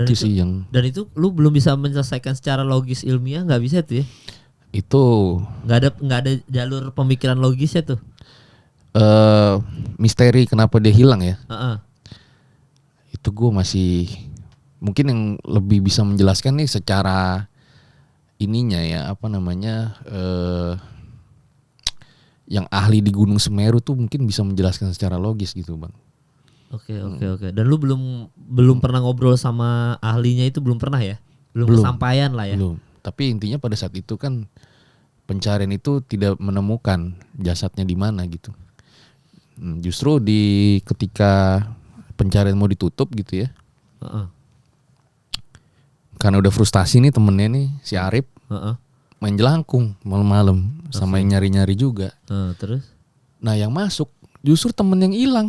Itu sih yang. Dan itu lu belum bisa menyelesaikan secara logis ilmiah, nggak bisa tuh ya? Itu Nggak ada jalur pemikiran logisnya tuh. misteri kenapa dia hilang ya. Heeh. Itu gue masih mungkin yang lebih bisa menjelaskan nih secara ininya ya, apa namanya, yang ahli di Gunung Semeru tuh mungkin bisa menjelaskan secara logis gitu bang. Oke. Dan lu belum pernah ngobrol sama ahlinya itu, belum pernah ya? Belum kesampaian lah ya? Belum. Tapi intinya pada saat itu kan pencarian itu tidak menemukan jasadnya di mana gitu. Justru di ketika pencarian mau ditutup gitu ya. Heeh. Karena udah frustasi nih temennya nih si Arif. Heeh. Main jelangkung malam-malam sama yang nyari-nyari juga. Terus? Nah yang masuk justru temen yang hilang.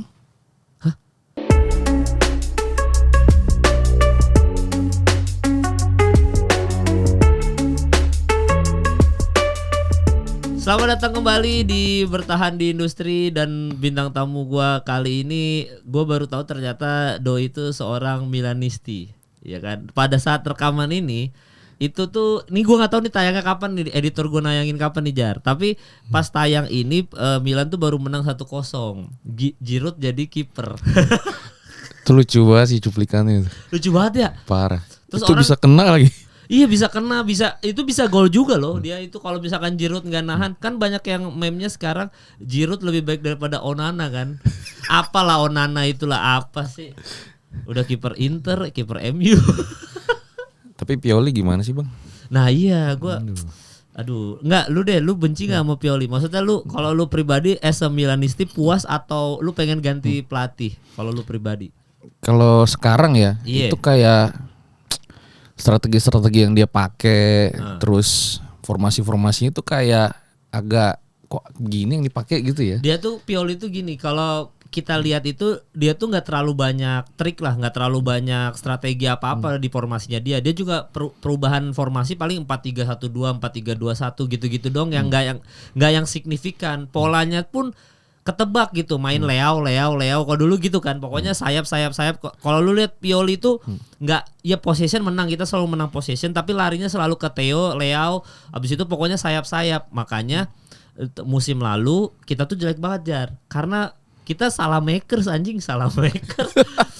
Selamat datang kembali di Bertahan di Industri, dan bintang tamu gua kali ini gua baru tahu ternyata Doi itu seorang Milanisti, ya kan? Pada saat rekaman ini itu tuh, nih gua nggak tahu nih tayangnya kapan nih, editor gua nayangin kapan nih Jar. Tapi pas tayang ini Milan tuh baru menang 1-0. Giroud jadi kiper. Itu lucu banget sih cuplikannya. Lucu banget ya. Parah. Terus itu bisa kena lagi. Iya bisa kena, itu bisa gol juga loh. Dia itu kalau misalkan Giroud nggak nahan, kan banyak yang meme-nya sekarang Giroud lebih baik daripada Onana kan. Apalah Onana itulah apa sih? Udah kiper Inter, kiper MU. Tapi Pioli gimana sih bang? Nah iya, aduh, lu benci nggak sama Pioli? Maksudnya lu kalau lu pribadi as a Milanisti puas atau lu pengen ganti pelatih? Kalau lu pribadi? Kalau sekarang ya itu kayak strategi-strategi yang dia pakai, terus formasi-formasinya itu kayak agak kok gini yang dipakai gitu ya. Dia tuh Pioli tuh gini, kalau kita lihat itu dia tuh nggak terlalu banyak trik lah, nggak terlalu banyak strategi apa-apa di formasinya dia. Dia juga perubahan formasi paling 4-3-1-2, 4-3-2-1 gitu-gitu dong, yang nggak yang signifikan. Polanya pun ketebak gitu, main Leao kalau dulu gitu kan, pokoknya sayap. Kalau lu lihat Pioli itu nggak, ya possession menang, kita selalu menang possession, tapi larinya selalu ke Theo, Leao, abis itu pokoknya sayap. Makanya musim lalu kita tuh jelek banget Jar, karena kita salah makers.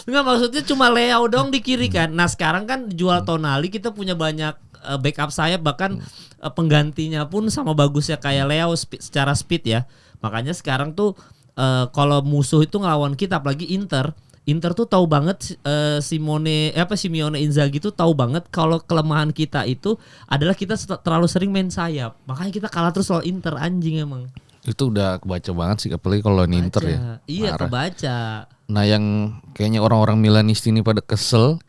Nggak, maksudnya cuma Leao dong di kiri kan. Nah sekarang kan jual Tonali, kita punya banyak backup sayap, bahkan penggantinya pun sama bagusnya kayak Leao secara speed ya. Makanya sekarang tuh kalau musuh itu ngelawan kita, apalagi Inter tuh tahu banget, Simeone Inzaghi tuh tahu banget kalau kelemahan kita itu adalah kita terlalu sering main sayap. Makanya kita kalah terus soal Inter, anjing emang. Itu udah kebaca banget sih, apalagi kalau Inter ya. Iya, parah. Kebaca. Nah yang kayaknya orang-orang Milanisti ini pada kesel.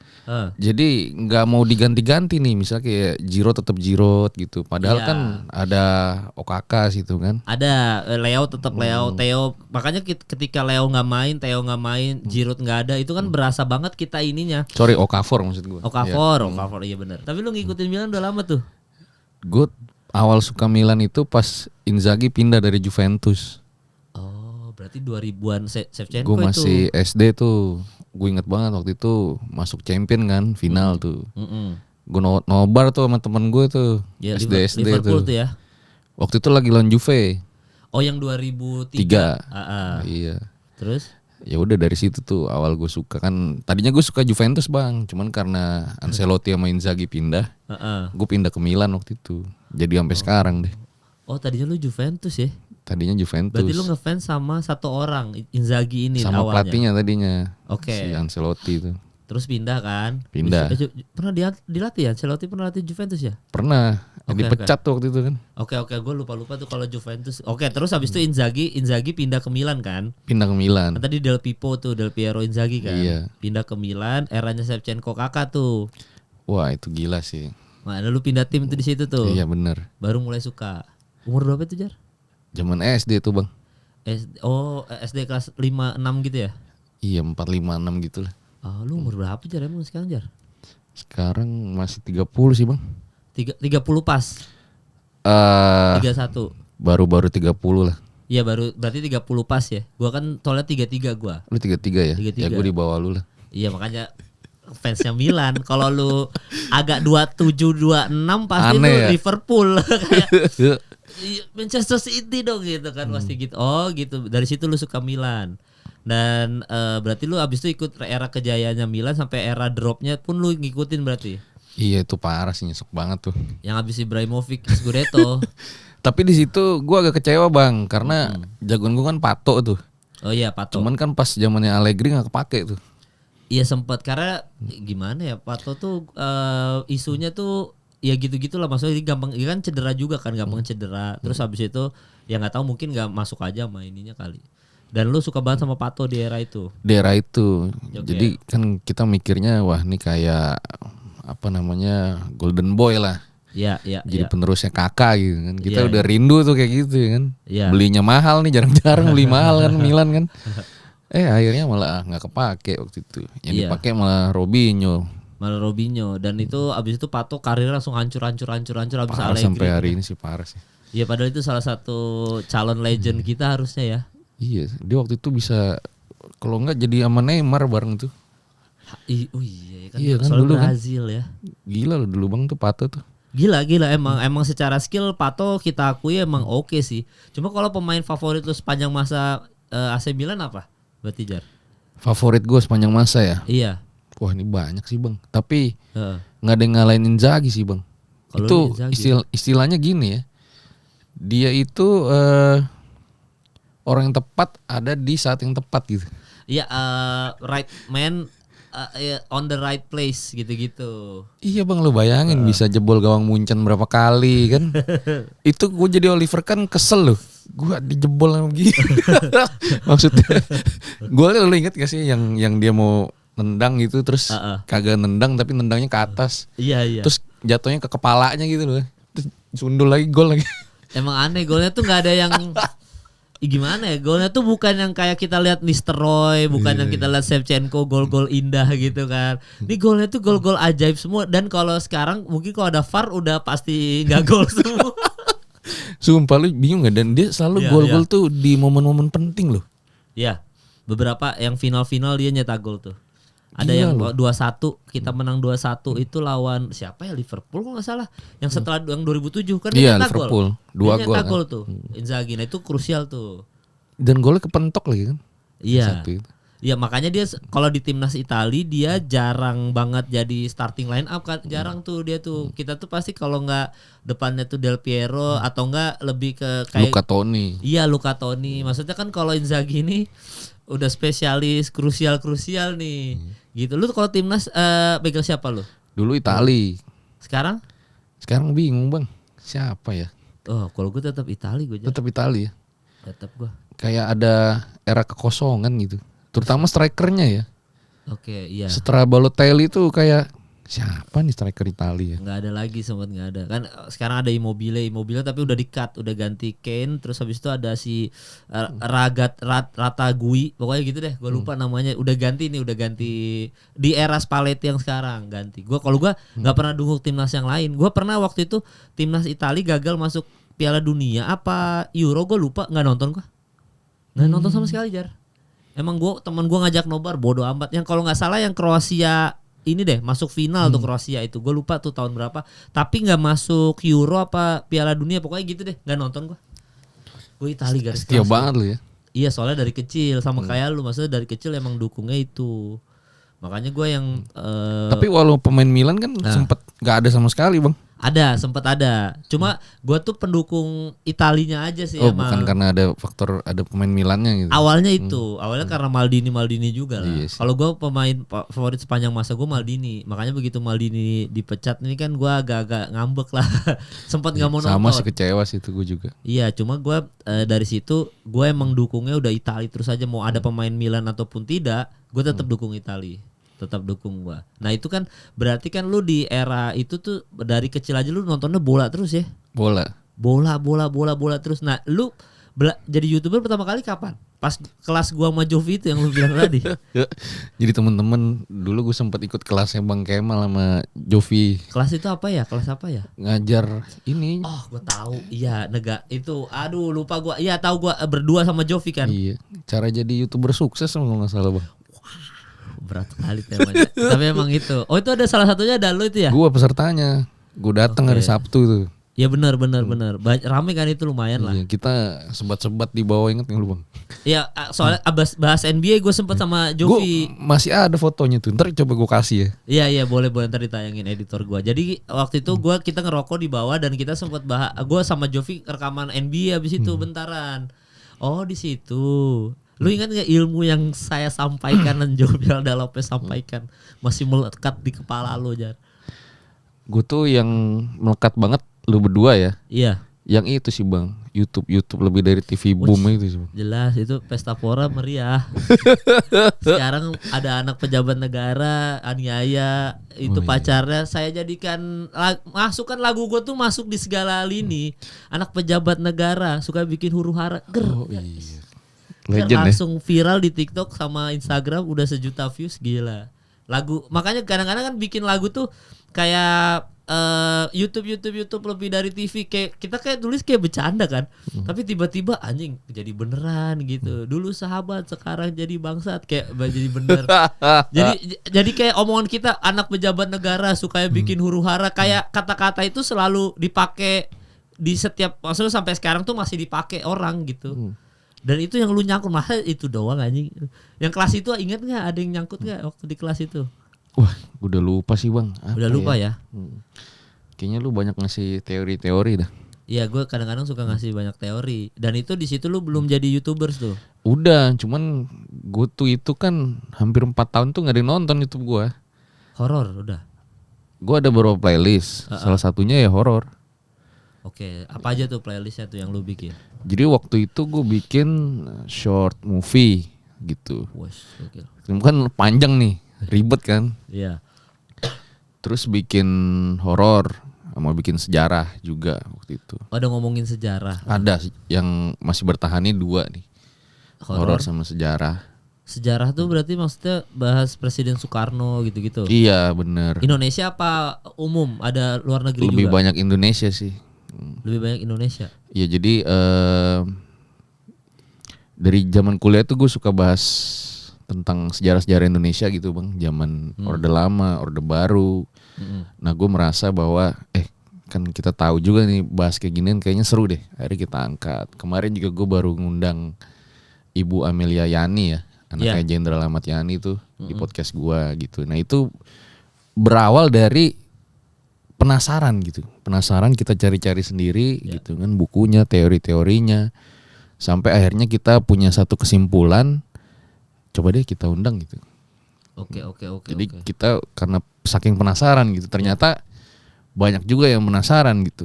Jadi nggak mau diganti-ganti nih, misalnya kayak Giroud tetap Giroud gitu. Padahal kan ada OKK situ kan. Ada Leo tetap Leo, Theo. Makanya ketika Leo nggak main, Theo nggak main, Giroud nggak ada, itu kan berasa banget kita ininya. Sorry, Okafor maksud gue. Okafor iya benar. Tapi lu ngikutin Milan udah lama tuh. Gue awal suka Milan itu pas Inzaghi pindah dari Juventus. Oh, berarti 2000-an Shevchenko itu. Gue masih SD tuh. Gue inget banget waktu itu masuk champion kan, final tuh. Gue nobar tuh sama temen gue tuh, ya, SD Liverpool tuh ya. Waktu itu lagi lawan Juve. Oh yang 2003. Iya. Terus? Ya udah dari situ tuh awal gue suka kan. Tadinya gue suka Juventus bang, cuman karena Ancelotti sama Inzaghi pindah, gue pindah ke Milan waktu itu. Jadi sampai sekarang deh. Oh tadinya lu Juventus ya? Tadinya Juventus. Berarti lu ngefans sama satu orang, Inzaghi ini sama awalnya. Pelatihnya tadinya. Oke. Si Ancelotti itu. Terus pindah kan? Pindah. Pernah dilatih ya? Ancelotti pernah latih Juventus ya? Pernah. Dipecat tuh waktu itu kan. Oke, gue lupa tuh kalau Juventus. Oke, terus habis itu Inzaghi pindah ke Milan kan? Pindah ke Milan. Kan tadi Del Piero Inzaghi kan? Iya. Pindah ke Milan, eranya Shevchenko kakak tuh. Wah itu gila sih. Nah, lu pindah tim tuh di situ tuh. Iya bener. Baru mulai suka. Umur berapa itu Jar? Zaman SD tuh bang. SD kelas 5-6 gitu ya? Iya 4-5-6 gitu lah. Lu umur berapa Jar emang sekarang Jar? Sekarang masih 30 sih bang. 30 pas? 31? Baru-baru 30 lah. Iya berarti 30 pas ya. Gua kan tolnya 33 gua. Lu 33 ya? 33. Ya gua di bawah lu lah. Iya makanya fansnya Milan. Kalau lu agak 27-26 pasti Aneh lu ya? Liverpool. Kayak Manchester City dong gitu kan pasti gitu. Oh gitu. Dari situ lu suka Milan. Dan berarti lu abis itu ikut era kejayaannya Milan sampai era dropnya pun lu ngikutin berarti. Iya itu parah sih, nyesek banget tuh. Yang abis Ibrahimovic Scudetto. Tapi di situ gue agak kecewa bang, karena jagoan gue kan Pato tuh. Oh iya Pato. Cuman kan pas zamannya Allegri nggak kepake tuh. Iya sempat karena gimana ya Pato tuh isunya tuh ya gitu-gitulah, maksudnya dia gampang, dia kan cedera juga kan, gampang cedera. Terus habis itu ya nggak tahu mungkin nggak masuk aja sama ininya kali. Dan lu suka banget sama Pato di era itu. Di era itu. Oke. Jadi kan kita mikirnya wah ini kayak apa namanya golden boy lah. Iya, iya, Jadi iya. penerusnya Kakak gitu kan. Kita Iya, udah rindu tuh kayak gitu kan. Iya. Belinya mahal nih, jarang-jarang beli mahal kan Milan kan. Akhirnya malah nggak kepake waktu itu. Yang Iya. dipakai malah Robinho. Malah Robinho, dan itu abis itu Pato karirnya langsung hancur abis Parah Allegri. sampai hari ini sih parah sih. Iya padahal itu salah satu calon legend kita harusnya ya. Iya, dia waktu itu bisa kalau nggak jadi sama Neymar bareng tuh. Oh iya kan, Iya kan, soalnya dulu kan. Brazil ya. Gila loh dulu bang tuh Pato tuh. Gila emang secara skill Pato kita akui emang oke sih. Cuma kalau pemain favorit lu sepanjang masa AC Milan apa? Berarti Jar. Favorit gue sepanjang masa ya. Iya. Wah ini banyak sih bang. Tapi Heeh. nggak ada yang ngalahin Inzaghi sih bang. Kalau Itu Inzaghi. istilahnya gini ya. Dia itu orang yang tepat ada di saat yang tepat gitu. Iya, right man on the right place gitu-gitu. Iya bang, lu bayangin bisa jebol gawang Munchen berapa kali kan. Itu gue jadi Oliver kan kesel loh. Gue dijebol sama gini. Maksudnya gue lu inget gak sih yang dia mau nendang gitu terus kagak nendang tapi nendangnya ke atas. Iya. Terus jatuhnya ke kepalanya gitu loh. Terus sundul lagi, gol lagi. Emang aneh golnya tuh nggak ada yang gimana ya, golnya tuh bukan yang kayak kita lihat Nistelrooy, bukan yang kita lihat Shevchenko gol-gol indah gitu kan. Ini golnya tuh gol-gol ajaib semua, dan kalau sekarang mungkin kalau ada VAR udah pasti nggak gol semua. Sumpah lu bingung gak? Dan dia selalu Iya, gol-gol iya. tuh di momen-momen penting loh. Ya, beberapa yang final-final dia nyetak gol tuh. Ada Gila yang loh. 2-1, kita menang 2-1 itu lawan siapa ya, Liverpool kalau nggak salah. Yang setelah yang 2007 kan Iya, dia nyetak Liverpool. gol. Dua Dia gol, nyetak kan. gol tuh. Inzaghi, nah itu krusial tuh. Dan golnya kepentok lagi kan. Iya. Satu itu. Iya, makanya dia kalau di timnas Itali dia jarang banget jadi starting line up kan. Jarang tuh dia tuh. Kita tuh pasti kalau nggak depannya tuh Del Piero atau enggak lebih ke kayak Luca Toni. Iya, Luca Toni. Maksudnya kan kalau Inzaghi ini udah spesialis krusial nih. Gitu. Lu kalau timnas pegang siapa lu? Dulu Itali. Sekarang? Sekarang bingung bang. Siapa ya? Oh, kalau gue tetap Itali gue. Tetap Itali ya. Tetap gue. Kayak ada era kekosongan gitu. Terutama strikernya ya. Oke, iya. Setelah Balotelli tuh kayak siapa nih striker Italia ya? Nggak ada lagi, sempat nggak ada kan. Sekarang ada Immobile tapi udah di-cut, udah ganti Kane. Terus habis itu ada si Ratagui, pokoknya gitu deh, gue lupa namanya. Udah ganti di era Spalletti yang sekarang ganti. Kalau gue nggak pernah dukung timnas yang lain. Gue pernah waktu itu timnas Italia gagal masuk Piala Dunia apa Euro, gue lupa, nggak nonton gue. Nggak nonton sama sekali, Jar. Emang teman gue ngajak nobar, bodo amat. Yang kalau nggak salah yang Kroasia ini deh masuk final tuh, Kroasia itu gue lupa tuh tahun berapa, tapi nggak masuk Euro apa Piala Dunia, pokoknya gitu deh, nggak nonton gue Itali garis Setia keras. banget lu ya. Iya, soalnya dari kecil sama kayak lu, maksudnya dari kecil emang dukungnya itu, makanya gue yang Tapi walau pemain Milan kan sempet gak ada sama sekali bang. sempat ada, cuma gue tuh pendukung Italinya aja sih. Oh emang bukan karena ada faktor ada pemain Milannya gitu. awalnya itu awalnya karena Maldini juga lah. Iya sih. Kalau gue pemain favorit sepanjang masa gue Maldini, makanya begitu Maldini dipecat ini kan gue agak-agak ngambek lah. Sempat nggak mau Sama sih, nonton. kecewa sih itu gue juga. Iya, cuma gue dari situ gue emang dukungnya udah Itali terus aja, mau ada pemain Milan ataupun tidak, gue tetap dukung Itali. Tetap dukung gua. Nah itu kan berarti kan lu di era itu tuh dari kecil aja lu nontonnya bola terus ya? Bola. Bola terus. Nah lu jadi YouTuber pertama kali kapan? Pas kelas gua sama Jovi itu yang lu bilang tadi. Jadi temen-temen dulu gue sempat ikut kelasnya Bang Kemal sama Jovi. Kelas itu apa ya? Kelas apa ya? Ngajar ini. Oh, gua tahu. Iya, itu. Aduh, lupa gua. Iya, tahu gua berdua sama Jovi kan. Iya. Cara jadi YouTuber sukses kalau nggak salah bang. berat sekali temanya. Tapi emang itu. Oh, itu ada salah satunya ada lu itu ya? Gua pesertanya. Gue datang hari Sabtu tuh. Ya benar. Rame kan itu lumayan lah. Iya, kita sebat-sebat di bawah, inget nggak lu Bang? Iya, soalnya bahas NBA gue sempet sama Jovi. Masih ada fotonya tuh. Ntar coba gue kasih ya. Iya boleh ntar ditayangin editor gue. Jadi waktu itu kita ngerokok di bawah dan kita sempet bahas. Gue sama Jovi rekaman NBA abis itu bentaran. Oh di situ. Lu ingat nggak ilmu yang saya sampaikan dan Jovi Alda Lopez sampaikan masih melekat di kepala lu, Jar? Gue tuh yang melekat banget lu berdua ya. Iya. Yang itu sih Bang, YouTube lebih dari TV boom itu sih Bang. Jelas itu pesta pora meriah. Sekarang ada anak pejabat negara aniaya itu pacarnya saya jadikan masukkan lagu gue tuh masuk di segala lini. Anak pejabat negara suka bikin huru hara. Iya. Legend langsung viral di TikTok sama Instagram udah 1 juta views, gila. Lagu makanya kadang-kadang kan bikin lagu tuh kayak YouTube lebih dari TV, kayak kita kayak tulis kayak bercanda kan, tapi tiba-tiba anjing jadi beneran gitu. Dulu sahabat sekarang jadi bangsat, kayak jadi bener. jadi kayak omongan kita anak pejabat negara suka bikin huru hara, kayak kata-kata itu selalu dipakai di setiap, maksudnya sampai sekarang tuh masih dipakai orang gitu. Dan itu yang lu nyangkut, masa itu doang anjing. Yang kelas itu inget nggak ada yang nyangkut nggak waktu di kelas itu? Wah, udah lupa sih Bang. Udah lupa ya? Kayaknya lu banyak ngasih teori-teori dah. Iya, gue kadang-kadang suka ngasih banyak teori. Dan itu di situ lu belum jadi YouTubers tuh. Udah, cuman gue tuh itu kan hampir 4 tahun tuh gak ada yang nonton YouTube gue. Horor udah. Gue ada beberapa playlist, salah satunya ya horor. Oke, apa aja tuh playlistnya tuh yang lu bikin? Jadi waktu itu gue bikin short movie gitu. Oke. Kan panjang nih, ribet kan. Iya. Terus bikin horor sama bikin sejarah juga waktu itu. Ada ngomongin sejarah. Ada yang masih bertahan nih 2 nih. Horor sama sejarah. Sejarah tuh berarti maksudnya bahas Presiden Soekarno gitu-gitu. Iya, bener. Indonesia apa umum? Ada luar negeri Lebih juga? banyak Indonesia sih. Lebih banyak Indonesia. Iya, jadi dari zaman kuliah tuh gue suka bahas tentang sejarah-sejarah Indonesia gitu Bang. Zaman Orde Lama, Orde Baru. Nah gue merasa bahwa kan kita tahu juga nih bahas kayak ginian kayaknya seru deh. Akhirnya kita angkat. Kemarin juga gue baru ngundang Ibu Amelia Yani ya, anaknya Jenderal Ahmad Yani tuh di podcast gue gitu. Nah itu berawal dari penasaran gitu. Penasaran kita cari-cari sendiri gitu kan, bukunya, teori-teorinya. Sampai akhirnya kita punya satu kesimpulan, coba deh kita undang gitu. Oke. Jadi kita karena saking penasaran gitu, ternyata banyak juga yang penasaran gitu.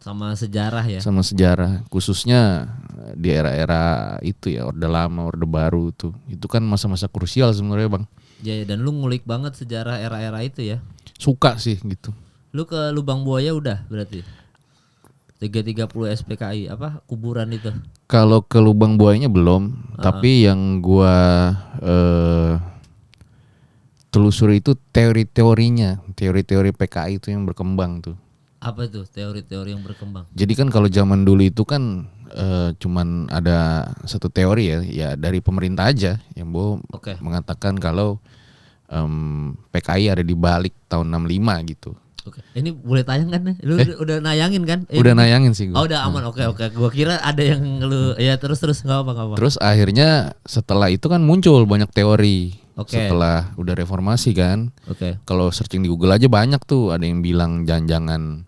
Sama sejarah ya? Sama sejarah, khususnya di era-era itu ya, Orde Lama, Orde Baru tuh. Itu kan masa-masa krusial sebenarnya Bang. Ya, dan lu ngulik banget sejarah era-era itu ya? Suka sih gitu. Lu ke Lubang Buaya udah berarti? 330 SPKI apa kuburan itu? Kalau ke Lubang Buayanya belum, tapi yang gua telusuri itu teori-teorinya, teori-teori PKI itu yang berkembang tuh. Apa tuh teori-teori yang berkembang? Jadi kan kalau zaman dulu itu kan cuman ada satu teori ya dari pemerintah aja yang mengatakan kalau PKI ada di balik tahun 65 gitu. Oke. Ini boleh tayang kan? Lu udah nayangin kan? Udah nayangin sih gua. Oh udah aman. Oke. Gua kira ada yang lu ya terus enggak apa-apa. Terus akhirnya setelah itu kan muncul banyak teori. Setelah udah reformasi kan. Kalau searching di Google aja banyak tuh, ada yang bilang jangan-jangan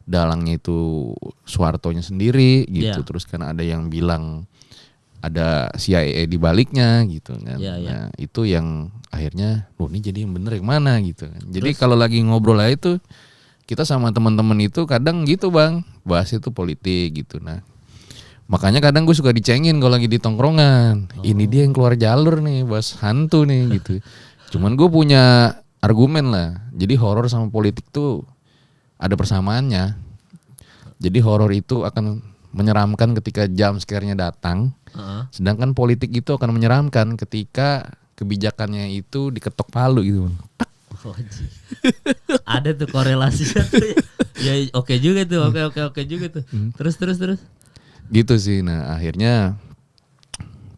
dalangnya itu Soehartonya sendiri gitu. Terus kan ada yang bilang ada CIA di baliknya gitu kan. Nah, itu yang akhirnya ini jadi yang bener yang mana gitu kan. Jadi kalau lagi ngobrol aja itu kita sama teman-teman itu kadang gitu Bang, bahas itu politik gitu. Nah, makanya kadang gue suka dicengin kalau lagi di tongkrongan. Ini dia yang keluar jalur nih, bahas hantu nih gitu. Cuman gue punya argumen lah. Jadi horor sama politik tuh ada persamaannya. Jadi horor itu akan menyeramkan ketika jump scare-nya datang. Sedangkan politik itu akan menyeramkan ketika kebijakannya itu diketok palu gitu. Ada tuh korelasinya tuh. Ya oke juga tuh. Oke juga tuh. Terus. Gitu sih. Nah, akhirnya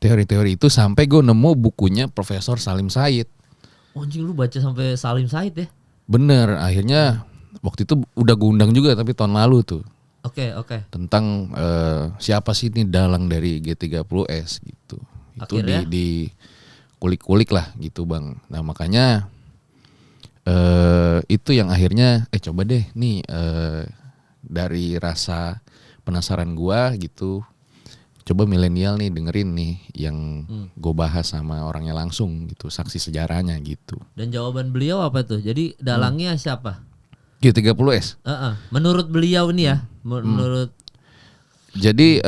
teori-teori itu sampai gue nemu bukunya Profesor Salim Said. Anjing lu baca sampai Salim Said ya? Bener, akhirnya waktu itu udah gue undang juga tapi tahun lalu tuh. Oke. Tentang siapa sih ini dalang dari G30S gitu. Itu Akhirnya? di kulik-kulik lah gitu Bang. Nah makanya itu yang akhirnya coba deh nih dari rasa penasaran gua gitu. Coba milenial nih dengerin nih yang gue bahas sama orangnya langsung gitu, saksi sejarahnya gitu. Dan jawaban beliau apa tuh? Jadi dalangnya siapa? G30S. Menurut beliau ini ya, menurut Jadi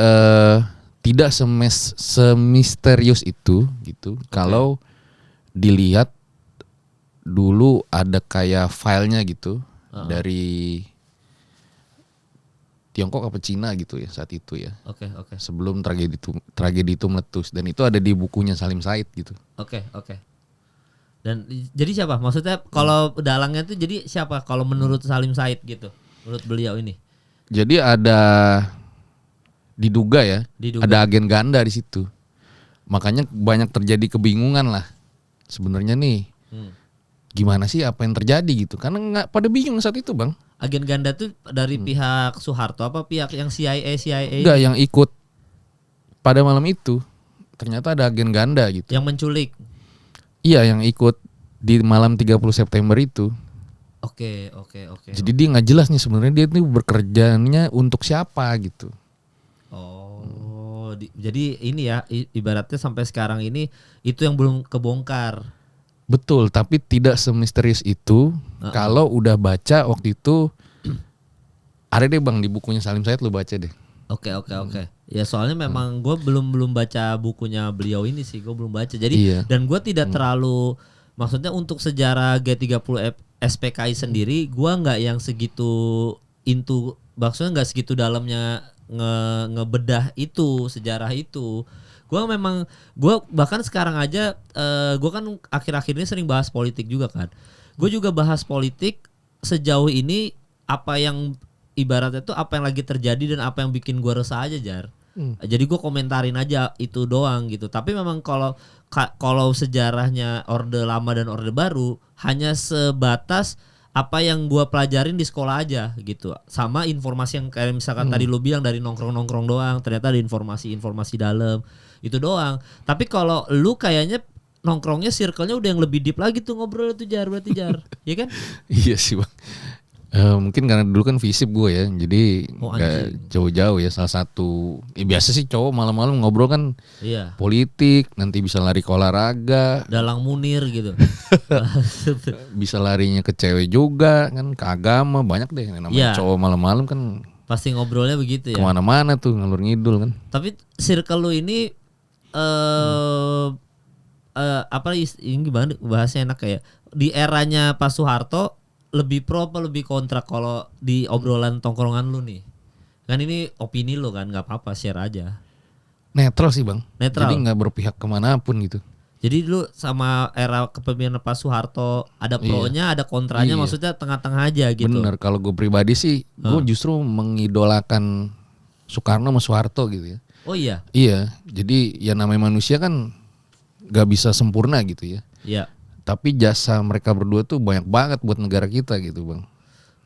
tidak semisterius itu gitu. Kalau dilihat dulu ada kayak filenya gitu dari Tiongkok apa Cina gitu ya saat itu ya. Oke. Sebelum tragedi itu meletus dan itu ada di bukunya Salim Said gitu. Oke. Dan jadi siapa? Maksudnya kalau dalangnya tuh jadi siapa? Kalau menurut Salim Said gitu, menurut beliau ini? Jadi ada diduga ya, ada agen ganda di situ. Makanya banyak terjadi kebingungan lah. Sebenarnya nih, gimana sih apa yang terjadi gitu? Karena nggak pada bingung saat itu Bang. Agen ganda tuh dari pihak Soeharto apa pihak yang CIA? Enggak, yang ikut pada malam itu ternyata ada agen ganda gitu. Yang menculik. Iya, yang ikut di malam 30 September itu. Oke. Jadi dia nggak jelas nih sebenarnya dia tuh bekerjanya untuk siapa gitu. Jadi ini ya ibaratnya sampai sekarang ini itu yang belum kebongkar. Betul, tapi tidak semisterius itu. Kalau udah baca waktu itu ada deh Bang di bukunya Salim Said, lu baca deh. Oke. Ya soalnya memang gue belum baca bukunya beliau ini sih, gue belum baca. Jadi dan gue tidak terlalu, maksudnya untuk sejarah G30 SPKI sendiri, gue nggak yang segitu maksudnya nggak segitu dalamnya ngebedah itu sejarah itu. Gue bahkan sekarang aja gue kan akhir-akhir ini sering bahas politik juga kan. Gue juga bahas politik sejauh ini apa yang ibaratnya tuh apa yang lagi terjadi dan apa yang bikin gue resah aja Jar. Jadi gue komentarin aja itu doang gitu. Tapi memang kalau sejarahnya Orde Lama dan Orde Baru hanya sebatas apa yang gua pelajarin di sekolah aja gitu. Sama informasi yang kayak misalkan tadi lu bilang dari nongkrong-nongkrong doang, ternyata ada informasi-informasi dalam. Itu doang. Tapi kalau lu kayaknya nongkrongnya circle-nya udah yang lebih deep lagi tuh ngobrol itu Jar, berarti Jar. Iya kan? Iya sih Bang. Mungkin karena dulu kan FISIP gue ya, jadi nggak jauh-jauh ya. Salah satu biasa sih cowok malam-malam ngobrol kan politik, nanti bisa lari ke olahraga, dalang Munir gitu. Bisa larinya ke cewek juga kan, ke agama, banyak deh namanya cowok malam-malam kan. Pasti ngobrolnya begitu ya. Kemana-mana tuh ngalur ngidul kan. Tapi circle lu ini apa ini gimana bahasnya enak kayak di eranya Pak Soeharto lebih pro apa lebih kontra kalau di obrolan tongkrongan lu nih? Kan ini opini lu kan, nggak apa-apa share aja. Netral sih Bang. Netral. Jadi nggak berpihak kemanapun gitu. Jadi lu sama era kepemimpinan Pak Soeharto ada pronya, ada kontranya, maksudnya tengah-tengah aja gitu. Bener, kalau gue pribadi sih, gue justru mengidolakan Soekarno sama Soeharto gitu ya. Oh iya? Iya, jadi ya namanya manusia kan nggak bisa sempurna gitu ya. Iya. Tapi jasa mereka berdua tuh banyak banget buat negara kita gitu Bang.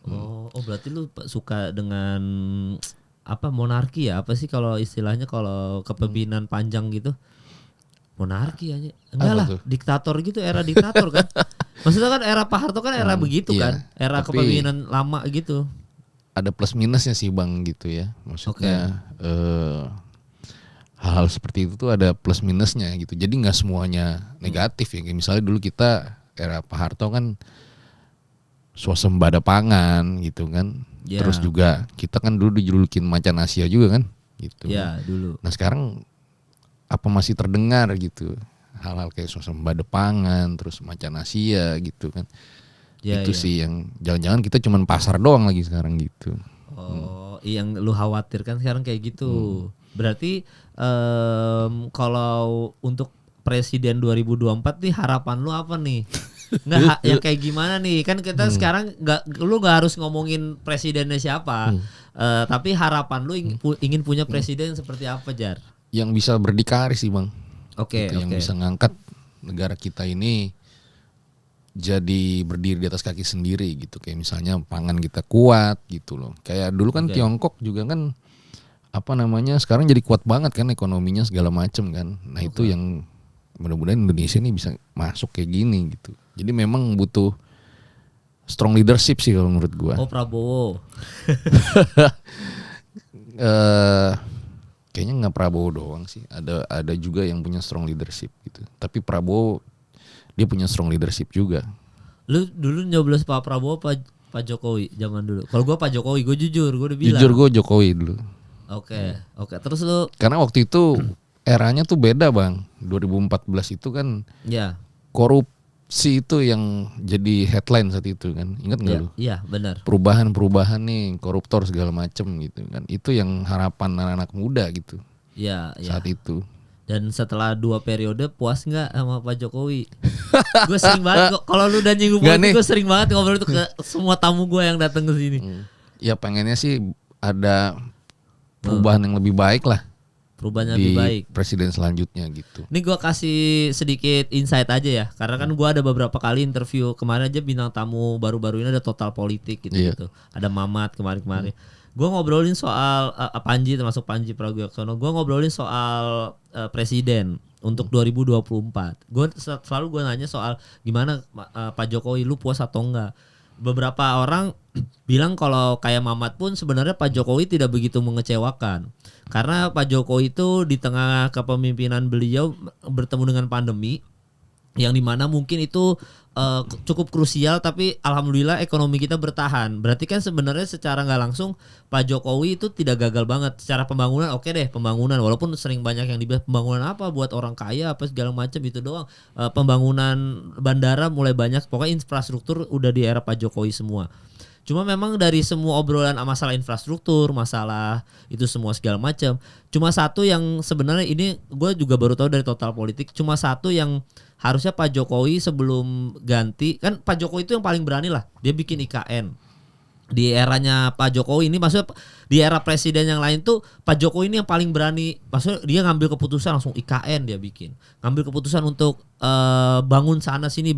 Oh berarti lu suka dengan apa monarki ya? Apa sih kalau istilahnya kalau kepemimpinan panjang gitu? Monarki aja. Enggak lah, diktator gitu, era diktator kan. Maksudnya kan era Pak Harto kan era begitu kan. Era kepemimpinan lama gitu. Ada plus minusnya sih Bang gitu ya. Maksudnya hal-hal seperti itu tuh ada plus minusnya gitu. Jadi nggak semuanya negatif ya. Kayak misalnya dulu kita era Pak Harto kan swasembada pangan gitu kan. Terus juga kita kan dulu dijulukin macan Asia juga kan gitu. Iya dulu. Nah sekarang apa masih terdengar gitu hal-hal kayak swasembada pangan terus macan Asia gitu kan. Itu sih yang jangan-jangan kita cuman pasar doang lagi sekarang gitu. Yang lu khawatirkan sekarang kayak gitu. Berarti kalau untuk presiden 2024 nih harapan lu apa nih? Nggak yang kayak gimana nih? Kan kita sekarang lu nggak harus ngomongin presidennya siapa, tapi harapan lu ingin punya presiden seperti apa Jar? Yang bisa berdikari sih Bang. Oke. Yang bisa ngangkat negara kita ini jadi berdiri di atas kaki sendiri gitu. Kayak misalnya pangan kita kuat gitu loh. Kayak dulu kan Tiongkok juga kan sekarang jadi kuat banget kan ekonominya segala macem kan. Nah itu yang mudah-mudahan Indonesia nih bisa masuk kayak gini gitu. Jadi memang butuh strong leadership sih kalau menurut gua. Oh Prabowo. Kayaknya nggak Prabowo doang sih. Ada juga yang punya strong leadership gitu. Tapi Prabowo dia punya strong leadership juga. Lu dulu nyoblos Pak Prabowo Pak Jokowi zaman dulu. Kalau gue Pak Jokowi, gue jujur, gue udah bilang. Jujur gue Jokowi dulu. Oke. Terus lu? Karena waktu itu eranya tuh beda bang. 2014 itu kan korupsi itu yang jadi headline saat itu kan. Ingat nggak lu? Iya benar. Perubahan nih, koruptor segala macem gitu kan. Itu yang harapan anak-anak muda gitu. Iya. Saat itu. Dan setelah 2 periode puas nggak sama Pak Jokowi? Gue sering banget kalau lu dan nyinggung gue sering banget ngobrol itu ke semua tamu gue yang datang ke sini. Ya pengennya sih ada perubahan yang lebih baik lah. Perubahan yang lebih baik. Presiden selanjutnya gitu. Ini gue kasih sedikit insight aja ya, karena kan gue ada beberapa kali interview kemarin aja bintang tamu baru-baru ini ada Total Politik gitu. Ada Mamat kemarin. Gue ngobrolin soal Panji, termasuk Panji Pragiwaksono. Gue ngobrolin soal presiden untuk 2024. Gue selalu nanya soal gimana Pak Jokowi, lu puas atau enggak. Beberapa orang bilang kalau kayak Mamat pun sebenarnya Pak Jokowi tidak begitu mengecewakan. Karena Pak Jokowi itu di tengah kepemimpinan beliau bertemu dengan pandemi yang dimana mungkin itu cukup krusial, tapi alhamdulillah ekonomi kita bertahan. Berarti kan sebenarnya secara nggak langsung Pak Jokowi itu tidak gagal banget secara pembangunan. Oke deh, pembangunan walaupun sering banyak yang dibahas pembangunan apa buat orang kaya apa segala macam itu doang. Pembangunan bandara mulai banyak, pokoknya infrastruktur udah di era Pak Jokowi semua. Cuma memang dari semua obrolan masalah infrastruktur, masalah itu semua segala macam, cuma satu yang sebenarnya ini gue juga baru tahu dari Total Politik, cuma satu yang harusnya Pak Jokowi sebelum ganti, kan Pak Jokowi itu yang paling berani lah, dia bikin IKN. Di eranya Pak Jokowi ini, maksudnya di era presiden yang lain tuh Pak Jokowi ini yang paling berani, maksudnya dia ngambil keputusan langsung IKN dia bikin, ngambil keputusan untuk bangun sana sini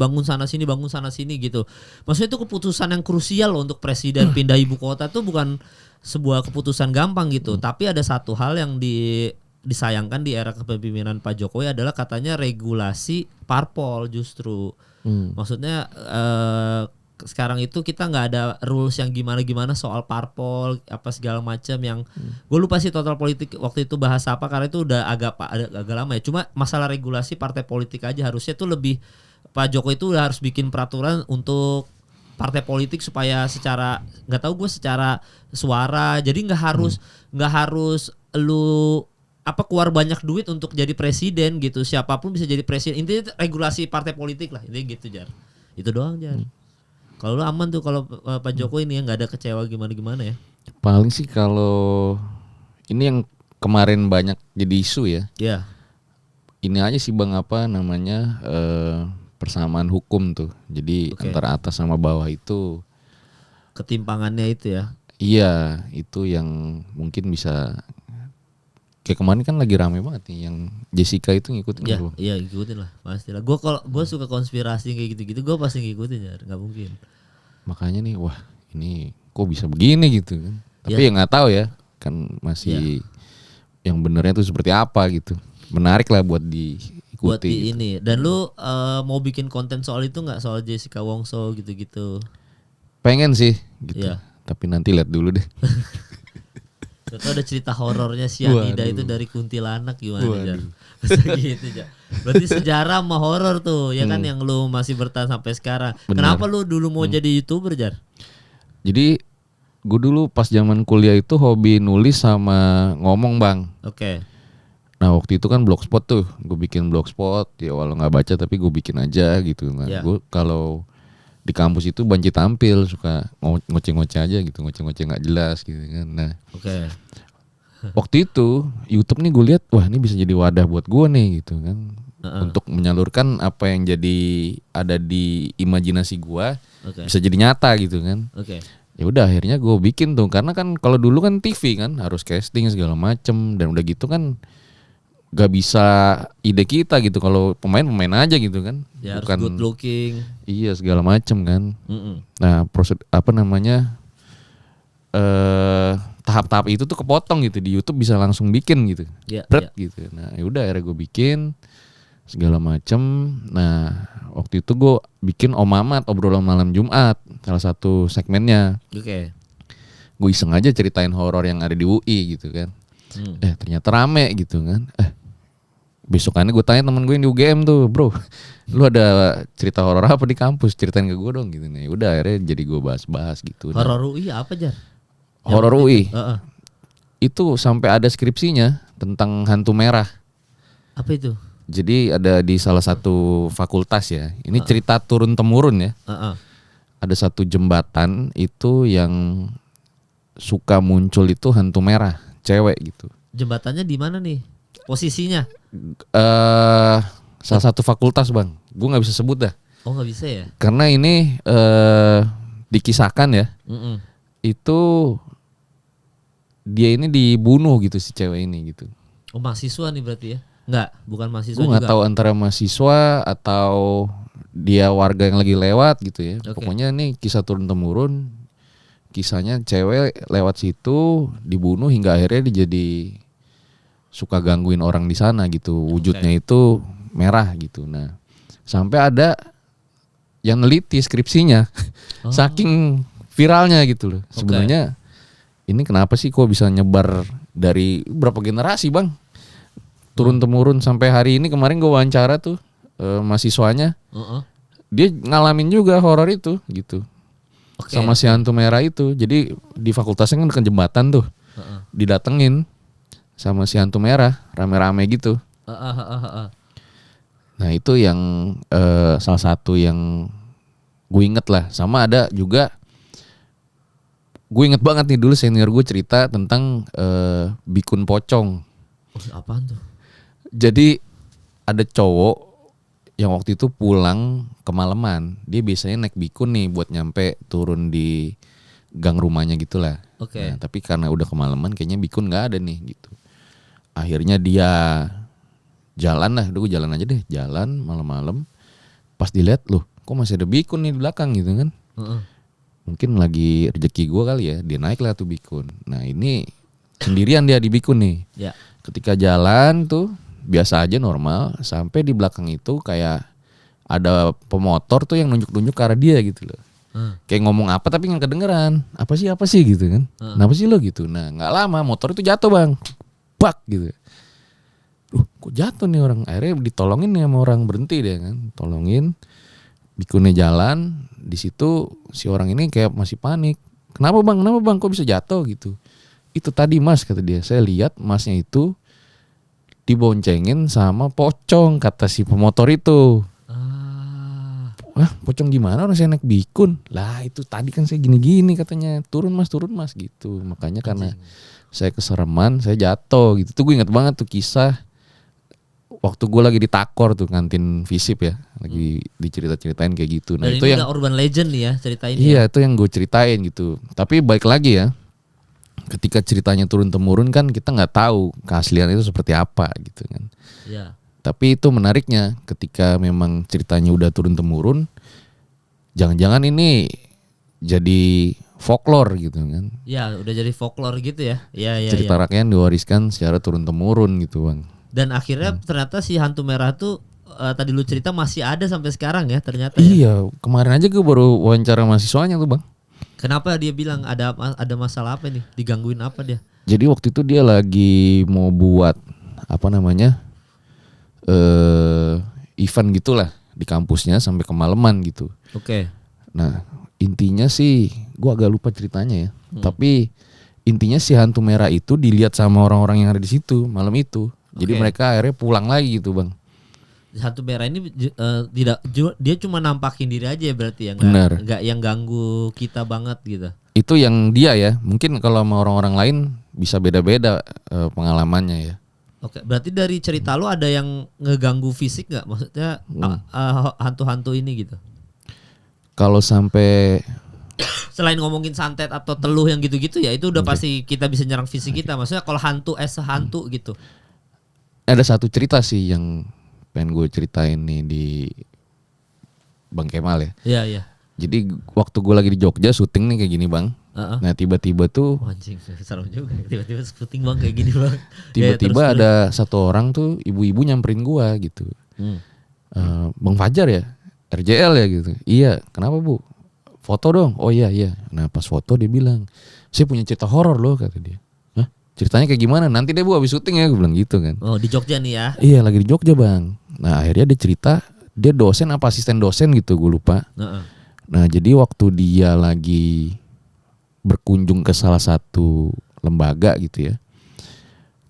gitu. Maksudnya itu keputusan yang krusial loh untuk presiden pindah ibu kota tuh bukan sebuah keputusan gampang gitu. Tapi ada satu hal yang disayangkan di era kepemimpinan Pak Jokowi adalah katanya regulasi parpol justru. Maksudnya sekarang itu kita nggak ada rules yang gimana soal parpol apa segala macam yang gue lupa sih Total Politik waktu itu bahas apa, karena itu udah agak lama ya. Cuma masalah regulasi partai politik aja harusnya tuh lebih, Pak Jokowi itu udah harus bikin peraturan untuk partai politik supaya secara secara suara, jadi nggak harus lu keluar banyak duit untuk jadi presiden gitu, siapapun bisa jadi presiden. Intinya regulasi partai politik lah, intinya gitu Jar. Itu doang Jar. Kalau lu aman tuh kalau Pak Jokowi ini ya nggak ada kecewa gimana ya. Paling sih kalau ini yang kemarin banyak jadi isu ya. Iya. Ini aja sih bang persamaan hukum tuh. Jadi antara atas sama bawah itu ketimpangannya itu ya. Iya, itu yang mungkin bisa kayak kemarin kan lagi rame banget nih yang Jessica itu ngikutin ya, iya ngikutin lah pastilah. Gue suka konspirasi kayak gitu-gitu, gue pasti ngikutin ya, nggak mungkin. Makanya nih wah ini kok bisa begini gitu kan. Tapi ya nggak tahu ya kan masih yang benernya tuh seperti apa gitu. Menarik lah buat diikuti. Buat ini. Dan lu mau bikin konten soal itu nggak, soal Jessica Wongso gitu-gitu? Pengen sih gitu. Tapi nanti lihat dulu deh. Itu ada cerita horornya Cyanida itu dari kuntilanak gimana Jar? Gitu Jar. Berarti sejarah sama horor tuh ya kan yang lu masih bertahan sampai sekarang. Bener. Kenapa lu dulu mau jadi YouTuber Jar? Jadi gue dulu pas zaman kuliah itu hobi nulis sama ngomong bang. Oke. Nah waktu itu kan blogspot tuh, gue bikin blogspot ya walau nggak baca tapi gue bikin aja gitu. Nah gue kalau di kampus itu banci tampil, suka ngoceh-ngoceh aja gitu, ngoceh-ngoceh nggak jelas gitu kan. Nah, waktu itu YouTube nih gue lihat, wah ini bisa jadi wadah buat gue nih gitu kan, untuk menyalurkan apa yang jadi ada di imajinasi gue, bisa jadi nyata gitu kan. Ya udah akhirnya gue bikin tuh, karena kan kalau dulu kan TV kan harus casting segala macem, dan udah gitu kan gak bisa ide kita gitu. Kalau pemain aja gitu kan. Ya, bukan harus good looking. Iya segala macem kan. Mm-mm. Nah tahap-tahap itu tuh kepotong gitu di YouTube, bisa langsung bikin gitu. Gitu. Nah yaudah akhirnya gue bikin segala macem. Nah waktu itu gue bikin Om Mamat, obrolan malam Jumat, salah satu segmennya. Oke. Gue iseng aja ceritain horor yang ada di UI gitu kan. Ternyata rame gitu kan. Besokannya gue tanya temen gue yang di UGM tuh, bro, lu ada cerita horor apa di kampus, ceritain ke gue dong gitu. Nah udah akhirnya jadi gue bahas-bahas gitu. Horor UI apa, Jar? Horor UI itu sampai ada skripsinya tentang hantu merah. Apa itu? Jadi ada di salah satu fakultas ya. Ini cerita turun temurun ya. Ada satu jembatan itu yang suka muncul itu hantu merah, cewek gitu. Jembatannya di mana nih? Posisinya? Salah satu fakultas bang, gue nggak bisa sebut dah. Oh nggak bisa ya? Karena ini dikisahkan ya, itu dia ini dibunuh gitu si cewek ini gitu. Oh mahasiswa nih berarti ya? Enggak, bukan mahasiswa juga. Gue nggak tahu antara mahasiswa atau dia warga yang lagi lewat gitu ya. Pokoknya ini kisah turun temurun, kisahnya cewek lewat situ dibunuh hingga akhirnya dia jadi suka gangguin orang di sana gitu. Wujudnya itu merah gitu. Nah, sampai ada yang neliti skripsinya. Saking viralnya gitu loh. Sebenarnya ini kenapa sih kok bisa nyebar dari berapa generasi, Bang? Turun temurun sampai hari ini. Kemarin gue wawancara tuh mahasiswanya. Dia ngalamin juga horor itu gitu. Sama si hantu merah itu. Jadi di fakultasnya kan dekat jembatan tuh. Didatengin sama si hantu merah, rame-rame gitu. Nah itu yang salah satu yang gue inget lah. Sama ada juga, gue inget banget nih dulu senior gue cerita tentang bikun pocong. Apaan tuh? Jadi ada cowok yang waktu itu pulang kemalaman. Dia biasanya naik bikun nih buat nyampe turun di gang rumahnya gitulah. Nah, tapi karena udah kemalaman kayaknya bikun nggak ada nih gitu. Akhirnya dia jalan lah, udah gue jalan aja deh, jalan malam-malam. Pas dilihat, loh kok masih ada bikun nih di belakang gitu kan. Mungkin lagi rezeki gue kali ya, dia naik lah tuh bikun. Nah ini sendirian dia di bikun nih. Ketika jalan tuh biasa aja normal, sampai di belakang itu kayak ada pemotor tuh yang nunjuk-nunjuk ke arah dia gitu loh. Kayak ngomong apa tapi nggak kedengeran. Apa sih gitu kan. Kenapa sih lo gitu. Nah gak lama motor itu jatuh bang. Bak gitu. Kok jatuh nih orang. Akhirnya ditolongin nih sama orang, berhenti deh kan. Tolongin. Bikunnya jalan. Di situ si orang ini kayak masih panik. Kenapa bang kok bisa jatuh gitu. Itu tadi mas kata dia. Saya lihat masnya itu diboncengin sama pocong kata si pemotor itu. Wah pocong gimana, orang saya naik bikun. Lah itu tadi kan saya gini-gini katanya. Turun mas gitu. Makanya karena saya kesereman saya jatuh gitu. Tuh gue inget banget tuh kisah. Waktu gue lagi di Takor tuh kantin Visip ya. Lagi dicerita-ceritain kayak gitu. Nah dan itu ini yang udah urban legend nih ya ceritain. Iya itu yang gue ceritain gitu. Tapi balik lagi ya. Ketika ceritanya turun temurun kan kita nggak tahu keaslian itu seperti apa gitu kan. Iya. Tapi itu menariknya ketika memang ceritanya udah turun temurun, jangan-jangan ini jadi folklore gitu kan. Ya udah jadi folklore gitu ya. Iya. Cerita rakyat diwariskan secara turun temurun gitu bang. Dan akhirnya ternyata si hantu merah tuh tadi lu cerita masih ada sampai sekarang ya ternyata. Iya kemarin aja gue baru wawancara mahasiswanya tuh bang. Kenapa dia bilang ada masalah apa nih? Digangguin apa dia? Jadi waktu itu dia lagi mau buat apa namanya event gitulah di kampusnya sampai kemalaman gitu. Nah intinya sih gue agak lupa ceritanya ya. Tapi intinya si hantu merah itu dilihat sama orang-orang yang ada di situ malam itu. Jadi mereka akhirnya pulang lagi gitu bang. Hantu merah ini dia cuma nampakin diri aja berarti ya, nggak yang ganggu kita banget gitu. Itu yang dia ya. Mungkin kalau sama orang-orang lain bisa beda-beda pengalamannya ya. Berarti dari cerita lu ada yang ngeganggu fisik nggak? Maksudnya hantu-hantu ini gitu? Kalau sampai selain ngomongin santet atau teluh yang gitu-gitu ya itu udah pasti kita bisa nyerang fisik kita. Maksudnya kalau hantu hantu gitu. ada satu cerita sih yang pengen gue ceritain nih di Bang Kemal ya. Iya, iya. Jadi waktu gue lagi di Jogja syuting nih kayak gini Bang. Nah tiba-tiba tuh anjing serem juga. Tiba-tiba syuting Bang kayak gini Bang. Tiba-tiba ya, ada satu orang tuh ibu-ibu nyamperin gue gitu. Bang Fajar ya? RJL ya gitu. Iya, kenapa Bu? Foto dong. Oh iya. Nah pas foto dia bilang, saya punya cerita horor loh kata dia. Hah? Ceritanya kayak gimana? Nanti deh Bu habis syuting ya, gue bilang gitu kan. Oh di Jogja nih ya? Iya lagi di Jogja Bang. Nah akhirnya dia cerita, dia dosen apa asisten dosen gitu gue lupa. Nah jadi waktu dia lagi berkunjung ke salah satu lembaga gitu ya.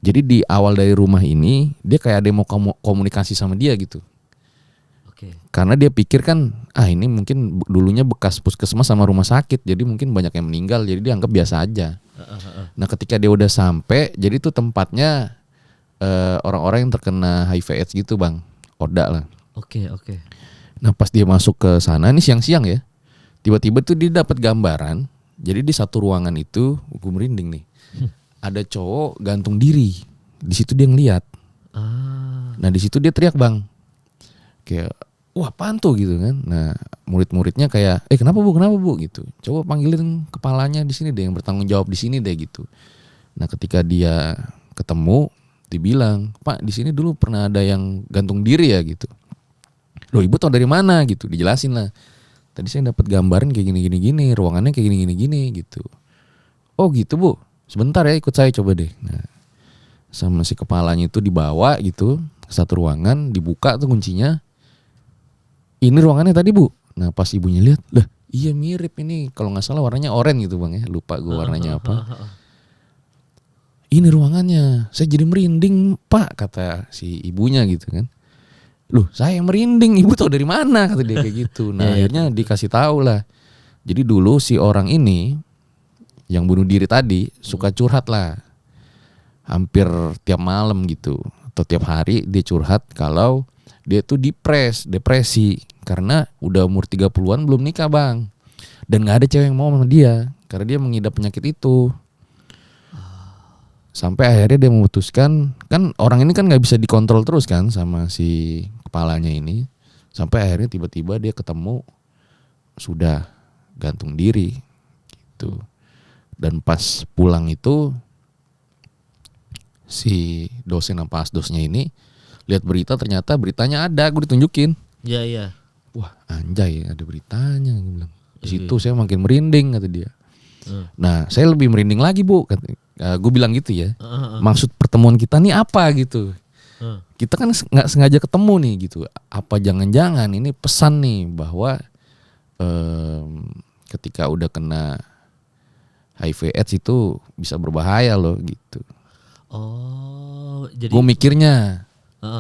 Jadi di awal dari rumah ini dia kayak ada yang mau komunikasi sama dia gitu. Karena dia pikir kan ini mungkin dulunya bekas puskesmas sama rumah sakit, jadi mungkin banyak yang meninggal, jadi dia anggap biasa aja. Nah ketika dia udah sampai, jadi itu tempatnya orang-orang yang terkena HIV/AIDS gitu Bang, ODA lah. Oke. Nah pas dia masuk ke sana, ini siang-siang ya, tiba-tiba tuh dia dapat gambaran. Jadi di satu ruangan itu, gue merinding nih, ada cowok gantung diri, di situ dia ngeliat. Nah di situ dia teriak Bang, kayak wah apaan tuh gitu kan. Nah murid-muridnya kayak kenapa bu gitu, coba panggilin kepalanya di sini deh yang bertanggung jawab di sini deh gitu. Nah ketika dia ketemu dibilang, Pak di sini dulu pernah ada yang gantung diri ya gitu. Loh ibu tau dari mana gitu, dijelasin lah. Tadi saya dapat gambaran kayak gini, ruangannya kayak gini gitu. Oh gitu Bu, sebentar ya ikut saya coba deh. Nah sama si kepalanya itu dibawa gitu ke satu ruangan, dibuka tuh kuncinya. Ini ruangannya tadi Bu. Nah pas ibunya lihat, lah iya mirip ini, kalau nggak salah warnanya oranye gitu Bang ya, lupa gue warnanya apa. Ini ruangannya, saya jadi merinding Pak kata si ibunya gitu kan. Loh saya merinding, ibu tahu dari mana kata dia kayak gitu. Nah akhirnya dikasih tahu lah. Jadi dulu si orang ini yang bunuh diri tadi suka curhat lah, hampir tiap malam gitu atau tiap hari dia curhat kalau dia tuh depresi karena udah umur 30-an belum nikah Bang. Dan gak ada cewek yang mau sama dia karena dia mengidap penyakit itu. Sampai akhirnya dia memutuskan, kan orang ini kan gak bisa dikontrol terus kan sama si kepalanya ini. Sampai akhirnya tiba-tiba dia ketemu sudah gantung diri gitu. Dan pas pulang itu si dosen apa asdosnya ini lihat berita, ternyata beritanya ada, gue ditunjukin. Iya. Wah anjay ada beritanya, gue bilang. Di situ saya makin merinding kata dia. Nah saya lebih merinding lagi Bu, gue bilang gitu ya. Maksud pertemuan kita nih apa gitu? Kita kan nggak sengaja ketemu nih gitu. Apa jangan-jangan ini pesan nih bahwa ketika udah kena HIV/AIDS itu bisa berbahaya loh gitu. Oh jadi gue mikirnya.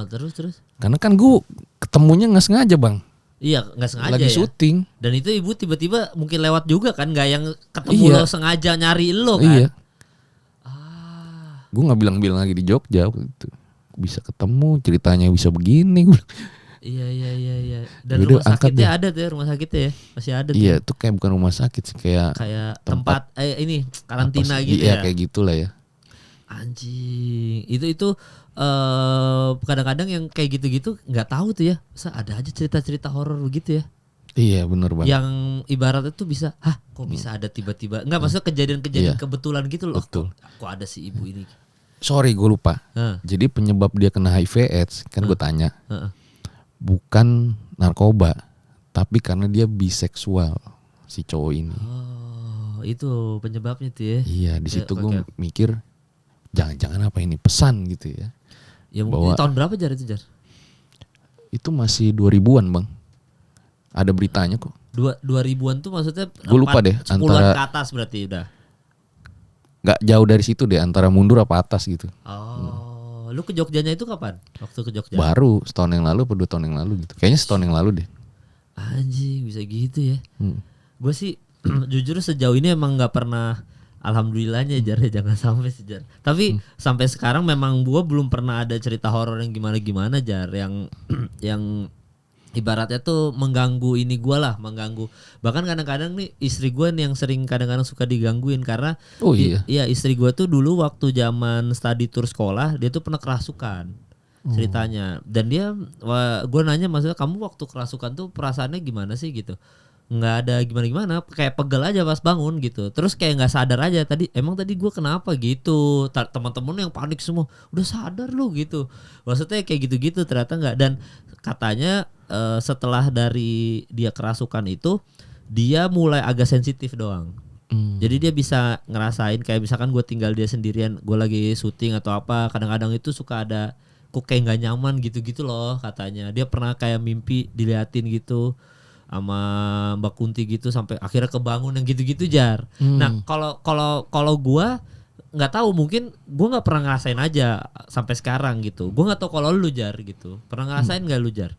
Terus? Karena kan gue ketemunya nggak sengaja Bang. Iya nggak sengaja lagi syuting. Dan itu ibu tiba-tiba mungkin lewat juga kan, nggak yang ketemu lo sengaja nyari lo kan. Iya. Gue nggak bilang-bilang lagi di Jogja gitu. Bisa ketemu, ceritanya bisa begini. Iya. Dan rumah sakitnya ada tuh ya, rumah sakitnya ya masih ada tuh. Iya itu kayak bukan rumah sakit sih, kayak tempat ini karantina gitu ya. Iya kayak gitulah ya. Anjing, itu kadang-kadang yang kayak gitu-gitu nggak tahu tuh ya, masa ada aja cerita-cerita horor begitu ya. Iya benar Bang. Yang ibaratnya tuh bisa, kok bisa ada tiba-tiba, nggak maksudnya kejadian-kejadian kebetulan gitu loh. Kok ada si ibu ini. Sorry gue lupa. Jadi penyebab dia kena HIV/AIDS kan gue tanya, bukan narkoba, tapi karena dia biseksual si cowok ini. Oh itu penyebabnya tuh ya. Iya di situ gue mikir, jangan-jangan apa ini pesan gitu ya. Ya mungkin tahun berapa Jar itu Jar? Itu masih 2000-an Bang. Ada beritanya kok. 2000-an tuh maksudnya gue lupa deh, 10-an ke atas berarti udah. Gak jauh dari situ deh, antara mundur apa atas gitu. Lu ke Jogjanya itu kapan? Waktu ke Jogja? Baru setahun yang lalu atau 2 tahun yang lalu gitu. Kayaknya setahun yang lalu deh. Anjing bisa gitu ya. Gue sih jujur sejauh ini emang gak pernah, alhamdulillahnya Jar ya, jangan sampai Jar. Tapi sampai sekarang memang gue belum pernah ada cerita horor yang gimana-gimana Jar, yang ibaratnya tuh mengganggu ini gue lah, mengganggu. Bahkan kadang-kadang nih istri gue nih yang sering kadang-kadang suka digangguin karena iya istri gue tuh dulu waktu zaman study tour sekolah dia tuh pernah kerasukan. ceritanya. Dan dia, gue nanya maksudnya kamu waktu kerasukan tuh perasaannya gimana sih gitu? Nggak ada gimana-gimana, kayak pegel aja pas bangun gitu. Terus kayak nggak sadar aja emang tadi gue kenapa gitu. Teman-teman yang panik semua, udah sadar lu gitu. Maksudnya kayak gitu-gitu, ternyata nggak. Dan katanya setelah dari dia kerasukan itu, dia mulai agak sensitif doang. Jadi dia bisa ngerasain kayak misalkan gue tinggal dia sendirian, gue lagi syuting atau apa, kadang-kadang itu suka ada kok kayak nggak nyaman gitu-gitu loh katanya. Dia pernah kayak mimpi diliatin gitu sama Mbak Kunti gitu sampai akhirnya kebangun yang gitu-gitu Jar. Nah kalau gue nggak tahu, mungkin gue nggak pernah ngerasain aja sampai sekarang gitu. Gue nggak tahu kalau lu Jar gitu, pernah ngerasain nggak lu Jar?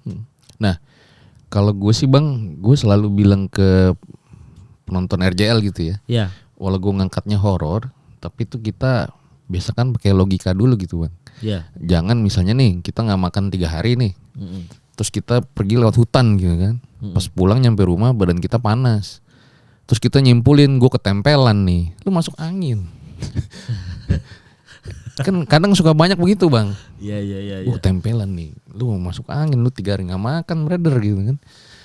Nah kalau gue sih bang, gue selalu bilang ke penonton RJL gitu ya. Iya. Walau gue ngangkatnya horor, tapi itu kita biasa kan pakai logika dulu gitu bang. Iya. Jangan misalnya nih kita nggak makan 3 hari nih. Terus kita pergi lewat hutan gitu kan. Pas pulang nyampe rumah badan kita panas. Terus kita nyimpulin gue ketempelan nih. Lu masuk angin. Kan kadang suka banyak begitu bang. Iya. Gue ketempelan nih. Lu masuk angin, lu 3 hari gak makan brother gitu kan.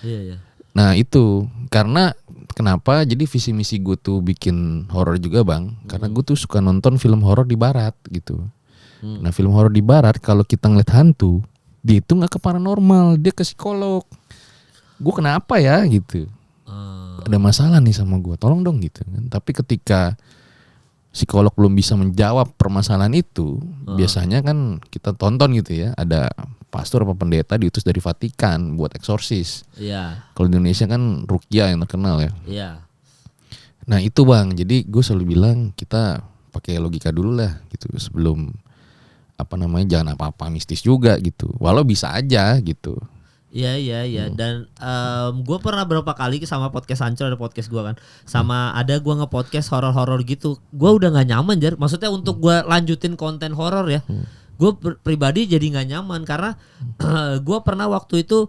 Iya. Nah itu karena kenapa jadi visi misi gue tuh bikin horor juga bang. Karena gue tuh suka nonton film horor di barat gitu. Nah film horor di barat kalau kita ngeliat hantu, dia itu nggak ke paranormal, dia ke psikolog. Gue kenapa ya gitu, ada masalah nih sama gue, tolong dong gitu kan. Tapi ketika psikolog belum bisa menjawab permasalahan itu, biasanya kan kita tonton gitu ya, ada pastor apa pendeta diutus dari Vatikan buat eksorsis. Iya. Kalau di Indonesia kan Ruqyah yang terkenal ya. Iya. Nah itu bang, jadi gue selalu bilang kita pakai logika dulu lah gitu sebelum jangan apa-apa mistis juga gitu. Walau bisa aja gitu. Iya. Dan gue pernah berapa kali sama podcast Ancur, ada podcast gue kan, sama ada gue nge-podcast horor-horor gitu. Gue udah nggak nyaman Jar. Maksudnya untuk gue lanjutin konten horor ya. Gue pribadi jadi nggak nyaman karena gue pernah waktu itu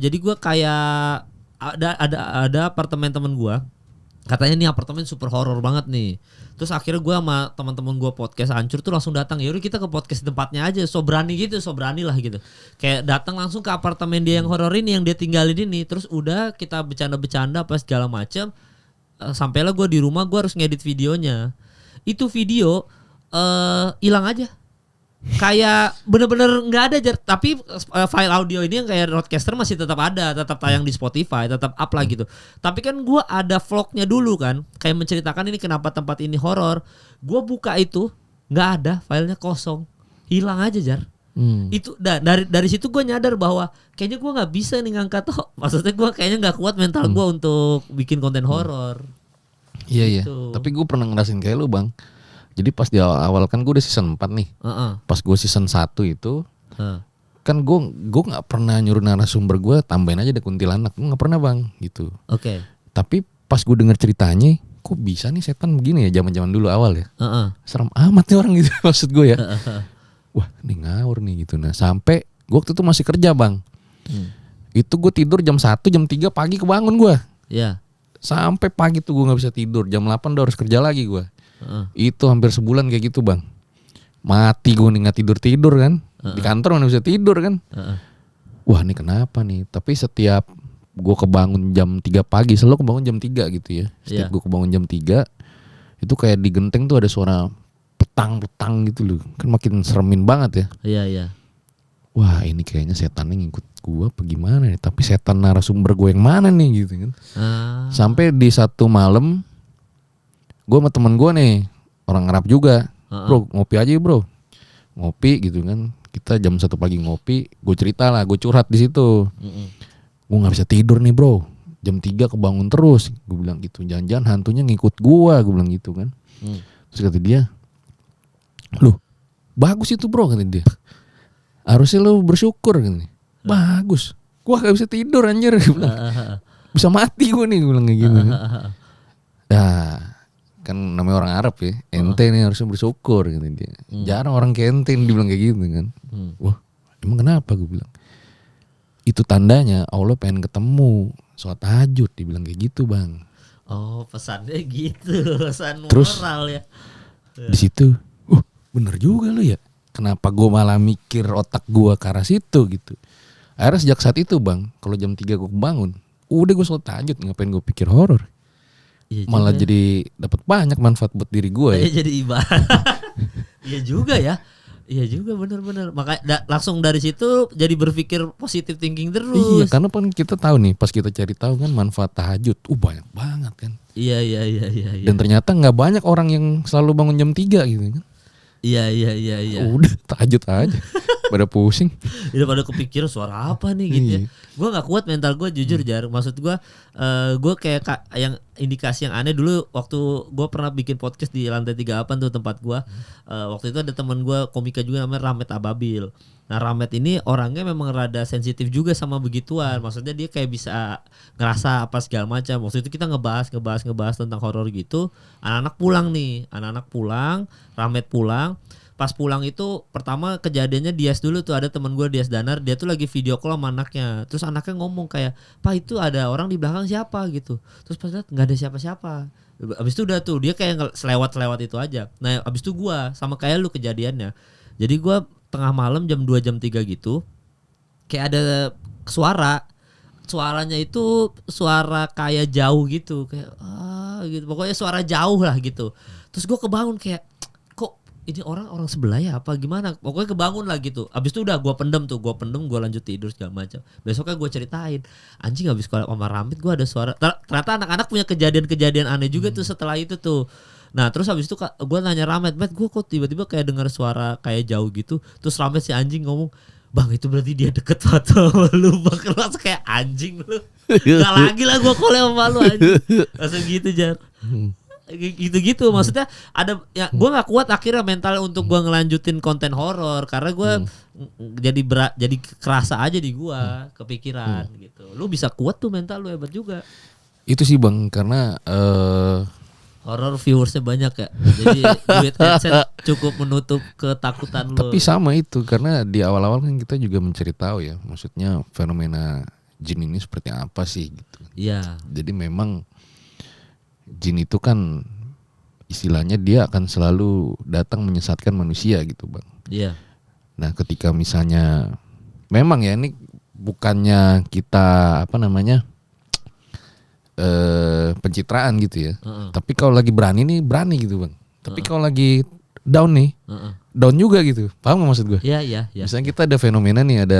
jadi gue kayak ada apartemen temen gue. Katanya nih apartemen super horor banget nih. Terus akhirnya gue sama teman-teman gue podcast Hancur tuh langsung datang. Yaudah kita ke podcast tempatnya aja. So berani lah gitu. Kayak datang langsung ke apartemen dia yang horor ini, yang dia tinggalin ini. Terus udah kita bercanda-bercanda apa segala macam. Sampailah gue di rumah, gue harus ngedit videonya. Itu video hilang aja. Kayak bener-bener nggak ada Jar. Tapi file audio ini yang kayak Roadcaster masih tetap ada, tetap tayang di Spotify, tetap up lah gitu. Tapi kan gue ada vlognya dulu kan, kayak menceritakan ini kenapa tempat ini horor. Gue buka itu nggak ada, filenya kosong, hilang aja Jar. Itu dari situ gue nyadar bahwa kayaknya gue nggak bisa nih ngangkat maksudnya gue kayaknya nggak kuat mental gue untuk bikin konten horor. Iya. Gitu. Tapi gue pernah ngerasain kayak lu bang. Jadi pas di awal kan gue udah season 4 nih. Pas gue season 1 itu kan gue gak pernah nyuruh narasumber gue tambahin aja ada kuntilanak. Gue gak pernah bang gitu. Oke. Tapi pas gue denger ceritanya, kok bisa nih setan begini ya zaman dulu awal ya. Serem amat nih orang gitu maksud gue ya. Wah ini ngawur nih gitu. Nah sampai gue waktu itu masih kerja bang. Itu gue tidur jam 1, jam 3 pagi kebangun gue. Iya. Sampai pagi tuh gue gak bisa tidur. Jam 8 udah harus kerja lagi gue. Itu hampir sebulan kayak gitu bang. Mati gue nih gak tidur kan. Di kantor mana bisa tidur kan. Wah ini kenapa nih. Tapi setiap gue kebangun jam 3 pagi, selalu kebangun jam 3 gitu ya. Setiap gue kebangun jam 3, itu kayak di genteng tuh ada suara petang-petang gitu loh. Kan makin seremin banget ya. Iya. Wah ini kayaknya setannya ngikut gue apa gimana nih. Tapi setan narasumber gue yang mana nih gitu kan. Sampai di satu malam gue sama temen gue nih, orang Arab juga. Bro ngopi aja bro. Ngopi gitu kan. Kita jam 1 pagi ngopi. Gue cerita lah, gue curhat di situ. Gue gak bisa tidur nih bro. Jam 3 kebangun terus. Gue bilang gitu, jangan-jangan hantunya ngikut gue bilang gitu kan. Terus kata dia, loh bagus itu bro kata dia. Harusnya lo bersyukur kan. Bagus. Gue gak bisa tidur anjir. Bisa mati gue nih, gue bilang kayak gitu kan. Nah kan namanya orang Arab ya, ente nih harusnya bersyukur gitu dia. Jarang orang kayak ente dibilang kayak gitu kan. Wah emang kenapa gue bilang. Itu tandanya Allah pengen ketemu, sholat tahajud, dibilang kayak gitu bang. Oh pesannya gitu, pesan terus, moral ya. Di situ, bener juga lo ya. kenapa gue malah mikir otak gue ke arah situ gitu. Akhirnya sejak saat itu bang, kalau jam 3 gue bangun, udah gue selalu tahajud, ngapain gue pikir horor. Iya Malah juga. jadi dapat banyak manfaat buat diri gue ya. Jadi ibadah. Iya juga ya. Iya juga benar-benar. Makanya langsung dari situ jadi berpikir positive thinking terus. Iya, karena kan kita tahu nih, pas kita cari tahu kan manfaat tahajud, banyak banget kan. Iya. Dan ternyata nggak banyak orang yang selalu bangun jam 3 gitu kan. Iya. Udah tahajud aja. Pada pusing. Udah pada kepikiran suara apa nih gitu ya. Gue gak kuat mental gue jujur Jar. Maksud gue kayak yang indikasi yang aneh dulu waktu gue pernah bikin podcast di lantai 38 tuh tempat gue. Waktu itu ada teman gue komika juga namanya Ramet Ababil. Nah Ramet ini orangnya memang rada sensitif juga sama begituan. Maksudnya dia kayak bisa ngerasa apa segala macam. Waktu itu kita ngebahas tentang horor gitu. Anak-anak pulang, Ramet pulang. Pas pulang itu pertama kejadiannya Dias dulu tuh, ada teman gue Dias Danar, dia tuh lagi video call sama anaknya. Terus anaknya ngomong kayak, "Pak, itu ada orang di belakang siapa?" gitu. Terus pas lihat enggak ada siapa-siapa. Abis itu udah tuh dia kayak selewat itu aja. Nah, abis itu gue sama kayak lu kejadiannya. Jadi gue tengah malam jam 2 jam 3 gitu kayak ada suaranya itu suara kayak jauh gitu, kayak gitu. Pokoknya suara jauh lah gitu. Terus gue kebangun kayak ini orang sebelah ya apa gimana, pokoknya kebangun lah gitu. Abis itu udah gue pendem, gue lanjut tidur segala macam. Besoknya gue ceritain, anjing abis kalau sama Ramit gue ada suara. Ternyata anak-anak punya kejadian aneh juga tuh setelah itu tuh. Nah terus abis itu gue nanya Ramit, gue kok tiba-tiba kayak dengar suara kayak jauh gitu. Terus Ramit si anjing ngomong, "Bang, itu berarti dia deket foto lu." Bang, langsung kayak anjing lu. Gak lagi lah gue kolek sama lu anjing. Langsung gitu Jar. Gitu maksudnya ada ya, gue nggak kuat akhirnya mental untuk gue ngelanjutin konten horor karena gue jadi kerasa aja di gue kepikiran gitu. Lu bisa kuat tuh, mental lu hebat juga. Itu sih bang, karena horor viewersnya banyak ya, jadi duit AdSense cukup menutup ketakutan lu. Tapi sama itu, karena di awal-awal kan kita juga mencari tahu ya, maksudnya fenomena jin ini seperti apa sih gitu. Iya. Jadi memang jin itu kan istilahnya dia akan selalu datang menyesatkan manusia gitu bang. Iya. Nah ketika misalnya memang ya ini bukannya kita pencitraan gitu ya. Tapi kalau lagi berani gitu bang. Tapi kalau lagi down nih, down juga gitu. Paham gak maksud gue? Iya. Misalnya kita ada fenomena nih,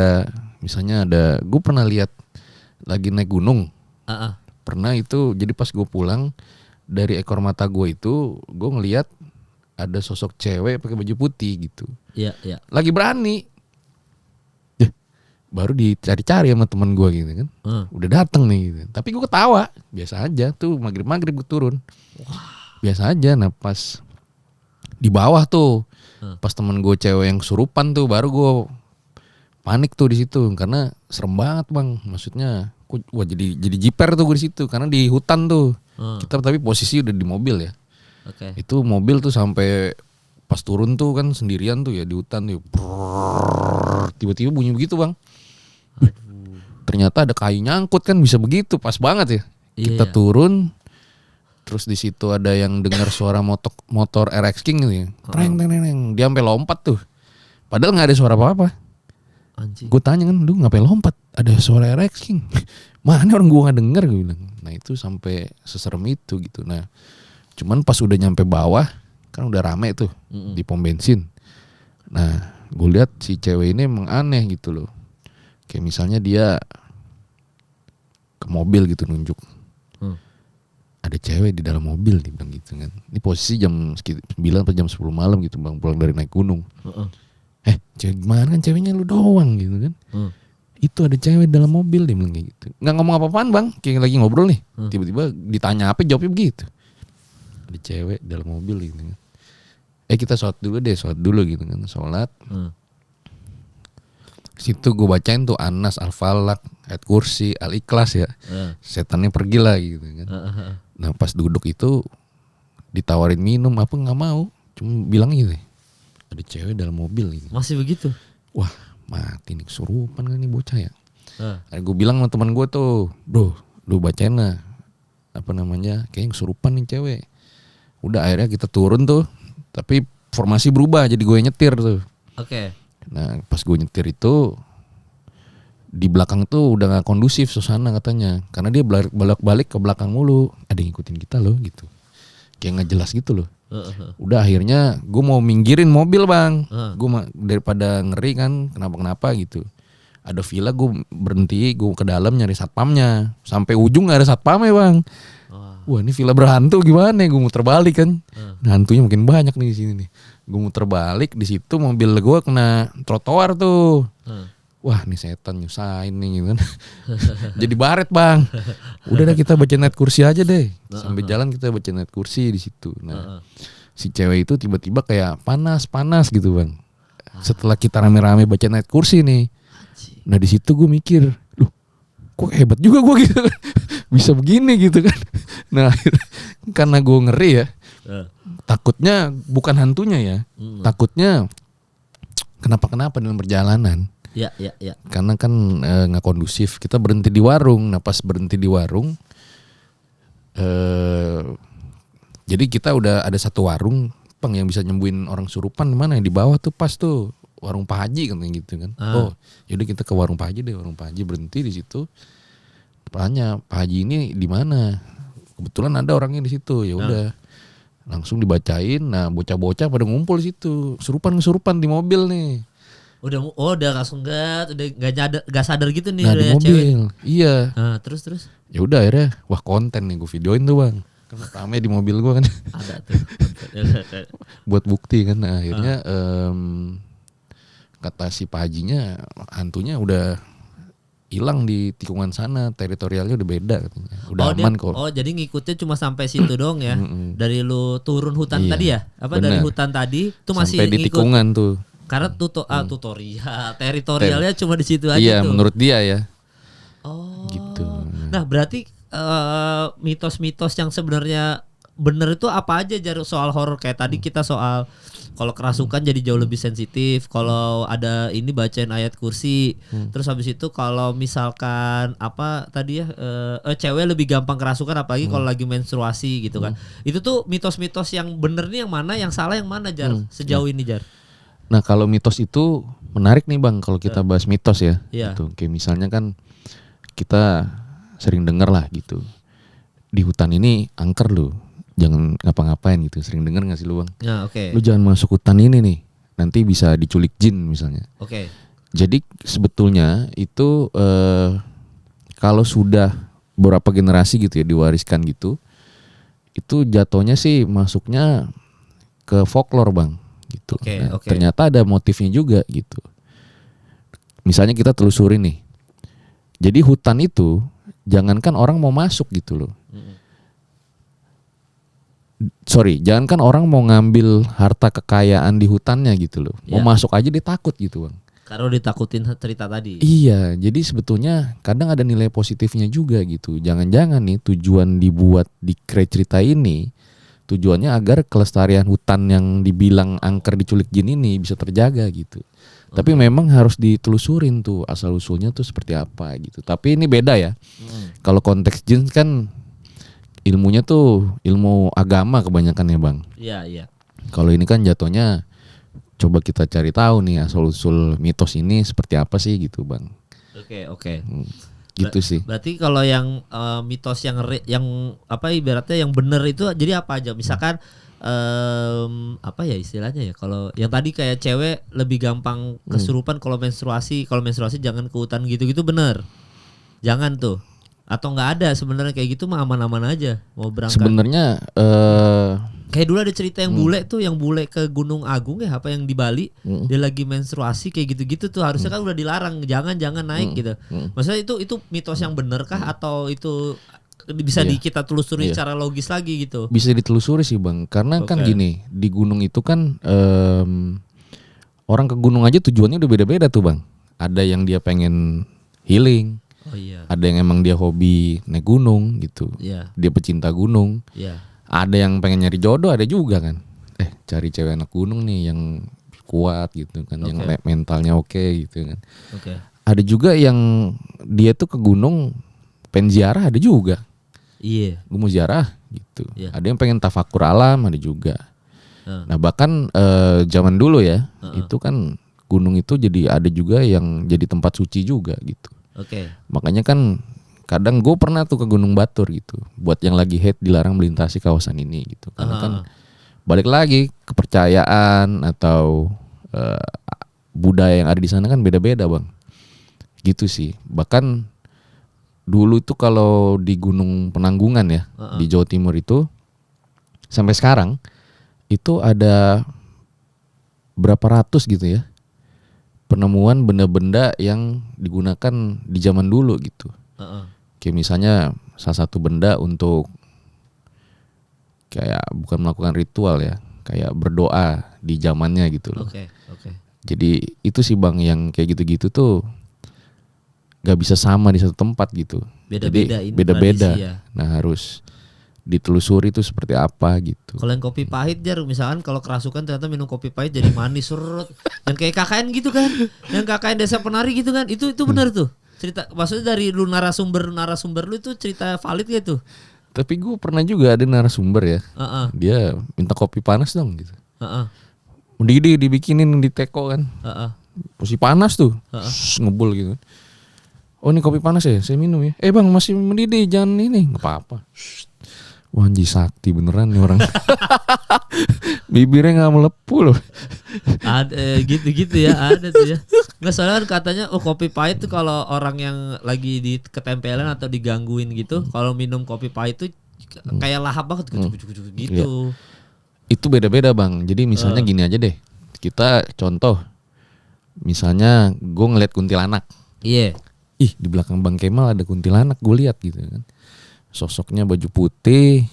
gue pernah lihat lagi naik gunung. Pernah itu, jadi pas gue pulang dari ekor mata gue itu, gue ngelihat ada sosok cewek pakai baju putih gitu. Iya. Lagi berani. Baru dicari-cari sama teman gue gitu kan. Udah dateng nih gitu. Tapi gue ketawa, biasa aja tuh, maghrib gue turun. Biasa aja. Nah pas di bawah tuh, pas teman gue cewek yang kesurupan tuh, baru gue panik tuh di situ karena serem banget bang. Maksudnya, jadi jiper tuh gue di situ karena di hutan tuh. Kita tapi posisi udah di mobil ya. Oke. Itu mobil tuh sampai pas turun tuh kan sendirian tuh ya di hutan tuh. Tiba-tiba bunyi begitu bang. Ternyata ada kayu nyangkut kan, bisa begitu, pas banget ya. Kita turun, terus di situ ada yang dengar suara motor RX King gitu ya. Treng. Dia sampai lompat tuh. Padahal nggak ada suara apa-apa. Gue tanya kan, lu ngapain lompat? Ada suara RX King. Mana orang gue nggak denger, gue bilang. Nah itu sampai seserem itu gitu. Nah cuman pas udah nyampe bawah kan udah rame tuh di pom bensin. Nah gue lihat si cewek ini emang aneh gitu loh. Kayak misalnya dia ke mobil gitu nunjuk. Ada cewek di dalam mobil nih bilang gitu kan. Ini posisi jam 9 atau jam 10 malam gitu bang, pulang dari naik gunung. Cewek gimana kan, ceweknya lu doang gitu kan. Itu ada cewek dalam mobil, dia bilang kayak gitu. Nggak ngomong apa-apaan bang, kayak lagi ngobrol nih. Tiba-tiba ditanya apa, jawabnya begitu. Ada cewek dalam mobil gitu kan. Kita sholat dulu gitu kan. Sholat. Situ gue bacain tuh Anas, Al-Falaq, Ayat Kursi, Al-Ikhlas ya. Setannya pergi lah gitu kan. Nah pas duduk itu ditawarin minum apa nggak mau. Cuma bilang gitu, ada cewek dalam mobil gitu. Masih begitu? Wah mati nih, kesurupan kan nih bocah ya. Gue bilang sama teman gue tuh, bro, lu bacain lah kayaknya kesurupan nih cewek. Udah akhirnya kita turun tuh, tapi formasi berubah jadi gue nyetir tuh. Oke. Nah pas gue nyetir itu di belakang tuh udah gak kondusif suasana katanya, karena dia balik ke belakang mulu, ada yang ngikutin kita loh gitu, kayak nggak jelas gitu loh. Udah akhirnya gue mau minggirin mobil bang, gue daripada ngeri kan kenapa gitu. Ada villa gue berhenti, gue ke dalam nyari satpamnya, sampai ujung nggak ada satpamnya bang. Wah ini villa berhantu gimana? Gue muter balik kan, nah, hantunya mungkin banyak nih di sini nih. Gue muter balik, di situ mobil gue kena trotoar tuh. Wah ini setan nyusahin nih gitu kan. Jadi baret bang. Udah deh kita baca net kursi aja deh. Sambil jalan kita baca net kursi di situ. Nah si cewek itu tiba-tiba kayak panas gitu bang. Setelah kita rame-rame baca net kursi nih. Nah di situ gue mikir, loh kok hebat juga gue gitu kan. Bisa begini gitu kan. Nah karena gue ngeri ya. Takutnya bukan hantunya ya. Takutnya kenapa-kenapa dalam perjalanan. Ya. Karena kan nggak kondusif. Kita berhenti di warung. Nah pas berhenti di warung, jadi kita udah ada satu warung, bang yang bisa nyembuhin orang surupan mana yang di bawah tuh pas tuh warung Pak Haji katanya gitu kan. Oh yaudah kita ke warung Pak Haji deh. Warung Pak Haji berhenti di situ. Tanya Pak Haji ini di mana? Kebetulan ada orangnya di situ. Ya udah langsung dibacain. Nah bocah-bocah pada ngumpul di situ. Kesurupan di mobil nih. Udah langsung udah nggak sadar gitu nih. Nah di mobil, cewek. Iya. Nah, terus. Ya udah akhirnya, wah konten nih gue videoin tuh bang. Karena rame di mobil gue kan. Ada tuh. Buat bukti kan. Nah, akhirnya kata si Pak Hajinya, hantunya udah hilang di tikungan sana, teritorialnya udah beda katanya. Udah aman kok. Oh jadi ngikutnya cuma sampai situ dong ya. Dari lu turun hutan tadi ya? Apa bener. Dari hutan tadi itu masih sampai di tikungan tuh. Karena tutorial, teritorialnya cuma di situ aja iya, tuh. menurut dia ya. Oh. Gitu. Nah, berarti mitos-mitos yang sebenarnya bener itu apa aja soal horor kayak tadi kita soal kalau kerasukan jadi jauh lebih sensitif, kalau ada ini bacain ayat kursi. Terus habis itu kalau misalkan apa tadi ya cewek lebih gampang kerasukan apalagi kalau lagi menstruasi gitu kan. Itu tuh mitos-mitos yang bener nih yang mana, yang salah yang mana Jar sejauh ini Jar? Nah kalau mitos itu menarik nih bang kalau kita bahas mitos ya. Gitu. Kayak misalnya kan kita sering dengar lah gitu. Di hutan ini angker lu, jangan ngapa-ngapain gitu. Sering dengar gak sih lu bang? Ya, okay. Lu jangan masuk hutan ini nih, nanti bisa diculik jin misalnya. Oke. Jadi sebetulnya itu kalau sudah beberapa generasi gitu ya diwariskan gitu, itu jatuhnya sih masuknya ke folklore bang. Gitu. Ternyata ada motifnya juga gitu. Misalnya kita telusuri nih. Jadi hutan itu jangankan orang mau masuk gitu loh. Jangankan orang mau ngambil harta kekayaan di hutannya gitu loh. Mau masuk aja dia takut gitu bang. Karena ditakutin cerita tadi. Iya, jadi sebetulnya kadang ada nilai positifnya juga gitu. Jangan-jangan nih tujuan dibuat di cerita ini tujuannya agar kelestarian hutan yang dibilang angker diculik jin ini bisa terjaga gitu. Tapi memang harus ditelusurin tuh asal usulnya tuh seperti apa gitu. Tapi ini beda ya. Kalau konteks jin kan ilmunya tuh ilmu agama kebanyakan ya bang. Iya. Kalau ini kan jatuhnya coba kita cari tahu nih asal usul mitos ini seperti apa sih gitu bang. Oke. Gitu sih. Berarti kalau yang mitos yang apa ibaratnya yang benar itu jadi apa aja? Misalkan apa ya istilahnya ya? Kalau yang tadi kayak cewek lebih gampang kesurupan kalau menstruasi jangan ke hutan gitu-gitu benar. Jangan tuh. Atau nggak ada sebenarnya kayak gitu mah aman-aman aja mau berangkat. Sebenarnya kayak dulu ada cerita yang bule ke Gunung Agung ya apa yang di Bali dia lagi menstruasi kayak gitu-gitu tuh harusnya kan udah dilarang jangan naik gitu. Maksudnya itu mitos yang bener kah atau itu bisa kita telusuri secara logis lagi gitu? Bisa ditelusuri sih bang karena kan gini di gunung itu kan orang ke gunung aja tujuannya udah beda-beda tuh bang. Ada yang dia pengen healing. Ada yang emang dia hobi naik gunung gitu. Dia pecinta gunung. Ada yang pengen nyari jodoh, ada juga kan. Cari cewek anak gunung nih yang kuat gitu kan, yang mentalnya oke gitu kan. Ada juga yang dia tuh ke gunung pengen ziarah, ada juga. Gue mau ziarah gitu. Ada yang pengen tafakur alam, ada juga. Nah bahkan zaman dulu ya, itu kan gunung itu jadi ada juga yang jadi tempat suci juga gitu. Oke. Makanya kan kadang gue pernah tuh ke Gunung Batur gitu. Buat yang lagi hate dilarang melintasi kawasan ini gitu. Karena kan balik lagi kepercayaan atau budaya yang ada di sana kan beda-beda bang. Gitu sih. Bahkan dulu itu kalau di Gunung Penanggungan ya di Jawa Timur itu sampai sekarang itu ada berapa ratus gitu ya penemuan benda-benda yang digunakan di zaman dulu gitu. Kayak misalnya salah satu benda untuk kayak bukan melakukan ritual ya, kayak berdoa di zamannya gitu loh. Oke. Jadi itu sih bang yang kayak gitu-gitu tuh gak bisa sama di satu tempat gitu. Beda-beda Jadi ini beda-beda. tradisi ya. Nah harus ditelusuri itu seperti apa gitu. Kalau yang kopi pahit Jar, misalkan kalau kerasukan ternyata minum kopi pahit jadi manis surut. Yang kayak KKN gitu kan. Yang KKN Desa Penari gitu kan. Itu benar tuh. Cerita maksudnya dari lu narasumber lu itu cerita valid ya tuh. Tapi gue pernah juga ada narasumber ya. Dia minta kopi panas dong gitu. Mendidih dibikinin di teko kan. Masih panas tuh. Ngebul gitu. Oh ini kopi panas ya, saya minum ya. Bang masih mendidih, jangan ini. Gak apa-apa. Wah anji sakti beneran nih orang. Bibirnya gak melepuh loh. Ada gitu-gitu ya, ada tuh ya. Nggak, soalnya kan katanya kopi pahit tuh kalau orang yang lagi di ketempelan atau digangguin gitu, kalau minum kopi pahit tuh kayak lahap banget gitu. Iya. Itu beda-beda bang. Jadi misalnya gini aja deh. Kita contoh. Misalnya gue ngeliat kuntilanak. Iya. Ih di belakang Bang Kemal ada kuntilanak, gue lihat gitu kan. Sosoknya baju putih,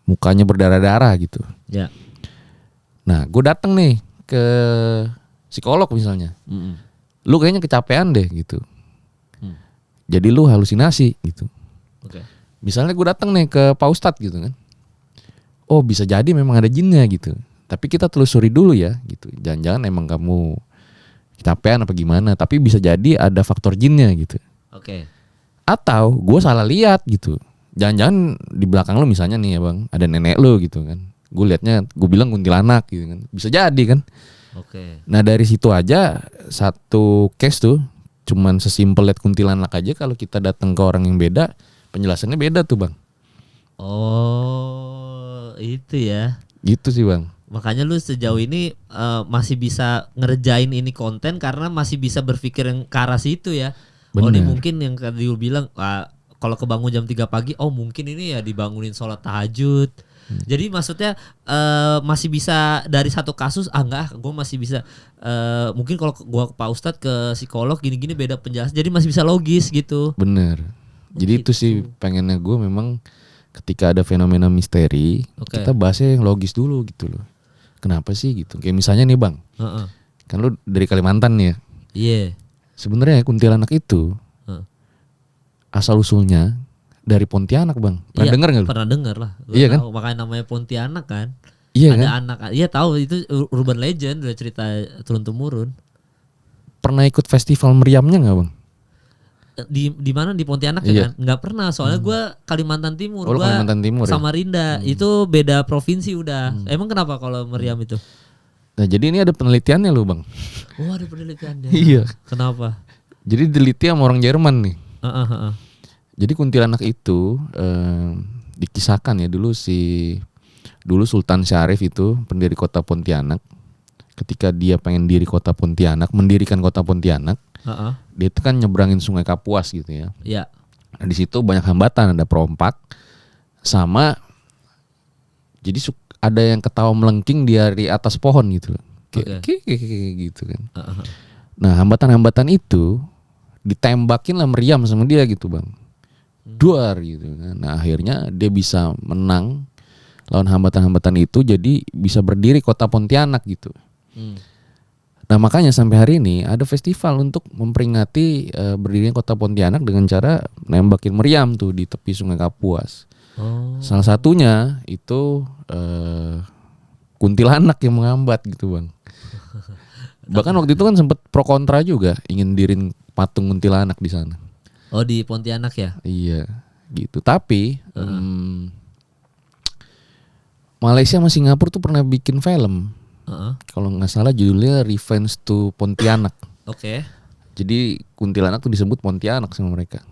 mukanya berdarah-darah gitu. Ya. Nah gue dateng nih ke psikolog misalnya. Lu kayaknya kecapean deh gitu. Jadi lu halusinasi gitu. Misalnya gue dateng nih ke Pak Ustadz gitu kan. Oh bisa jadi memang ada jinnya gitu. Tapi kita telusuri dulu ya gitu. Jangan-jangan emang kamu kecapean apa gimana. Tapi bisa jadi ada faktor jinnya gitu. Atau gue salah lihat gitu. Jangan-jangan di belakang lu misalnya nih ya bang, ada nenek lu gitu kan. Gue liatnya, gue bilang kuntilanak gitu kan. Bisa jadi kan. Nah dari situ aja satu case tuh cuman sesimpel lihat kuntilanak aja. Kalau kita datang ke orang yang beda, penjelasannya beda tuh bang. Oh itu ya. Gitu sih bang. Makanya lu sejauh ini masih bisa ngerjain ini konten karena masih bisa berpikir yang ke arah situ ya. Bener. Oh ini mungkin yang tadi lu bilang kalau kebangun jam 3 pagi, oh mungkin ini ya dibangunin sholat tahajud. Jadi maksudnya masih bisa dari satu kasus, enggak, gue masih bisa mungkin kalau gue ke Pak Ustadz ke psikolog gini-gini beda penjelasan, jadi masih bisa logis gitu. Bener. Jadi itu sih pengennya gue memang ketika ada fenomena misteri, kita bahasnya yang logis dulu gitu loh. Kenapa sih gitu? Kayak misalnya nih bang, kan lu dari Kalimantan nih ya. Iya. Sebenarnya kuntilanak itu asal usulnya dari Pontianak bang. Pernah dengar nggak lu? Pernah dengar lah. Iya kan? Makanya namanya Pontianak kan. Iya ada kan? anak, iya tahu itu urban legend, udah cerita turun temurun. Pernah ikut festival meriamnya nggak bang? Di mana di Pontianak ya kan? Nggak pernah, soalnya gue Kalimantan Timur. Oh, Kalimantan Timur ya? Samarinda itu beda provinsi udah. Emang kenapa kalau meriam itu? Nah jadi ini ada penelitiannya loh bang. Oh ada penelitiannya. Iya. Kenapa? Jadi diteliti sama orang Jerman nih. Jadi kuntilanak itu dikisahkan ya dulu Sultan Syarif itu pendiri kota Pontianak. Ketika dia pengen mendirikan kota Pontianak, dia itu kan nyebrangin Sungai Kapuas gitu ya. Iya. Nah di situ banyak hambatan, ada perompak, sama jadi ada yang ketawa melengking dari atas pohon gitu loh. Kayak gitu kan. Nah hambatan-hambatan itu ditembakin lah meriam sama dia gitu bang. Duar gitu kan. Nah akhirnya dia bisa menang lawan hambatan-hambatan itu, jadi bisa berdiri kota Pontianak gitu. Nah makanya sampai hari ini ada festival untuk memperingati berdirinya kota Pontianak dengan cara nembakin meriam tuh di tepi Sungai Kapuas. Salah satunya itu kuntilanak yang menghambat gitu bang. Bahkan waktu itu kan sempat pro kontra juga, ingin dirin patung kuntilanak di sana. Oh di Pontianak ya? Iya gitu. Tapi Malaysia sama Singapura tuh pernah bikin film Kalau nggak salah judulnya Revenge to Pontianak. Oke. Jadi kuntilanak tuh disebut Pontianak sama mereka.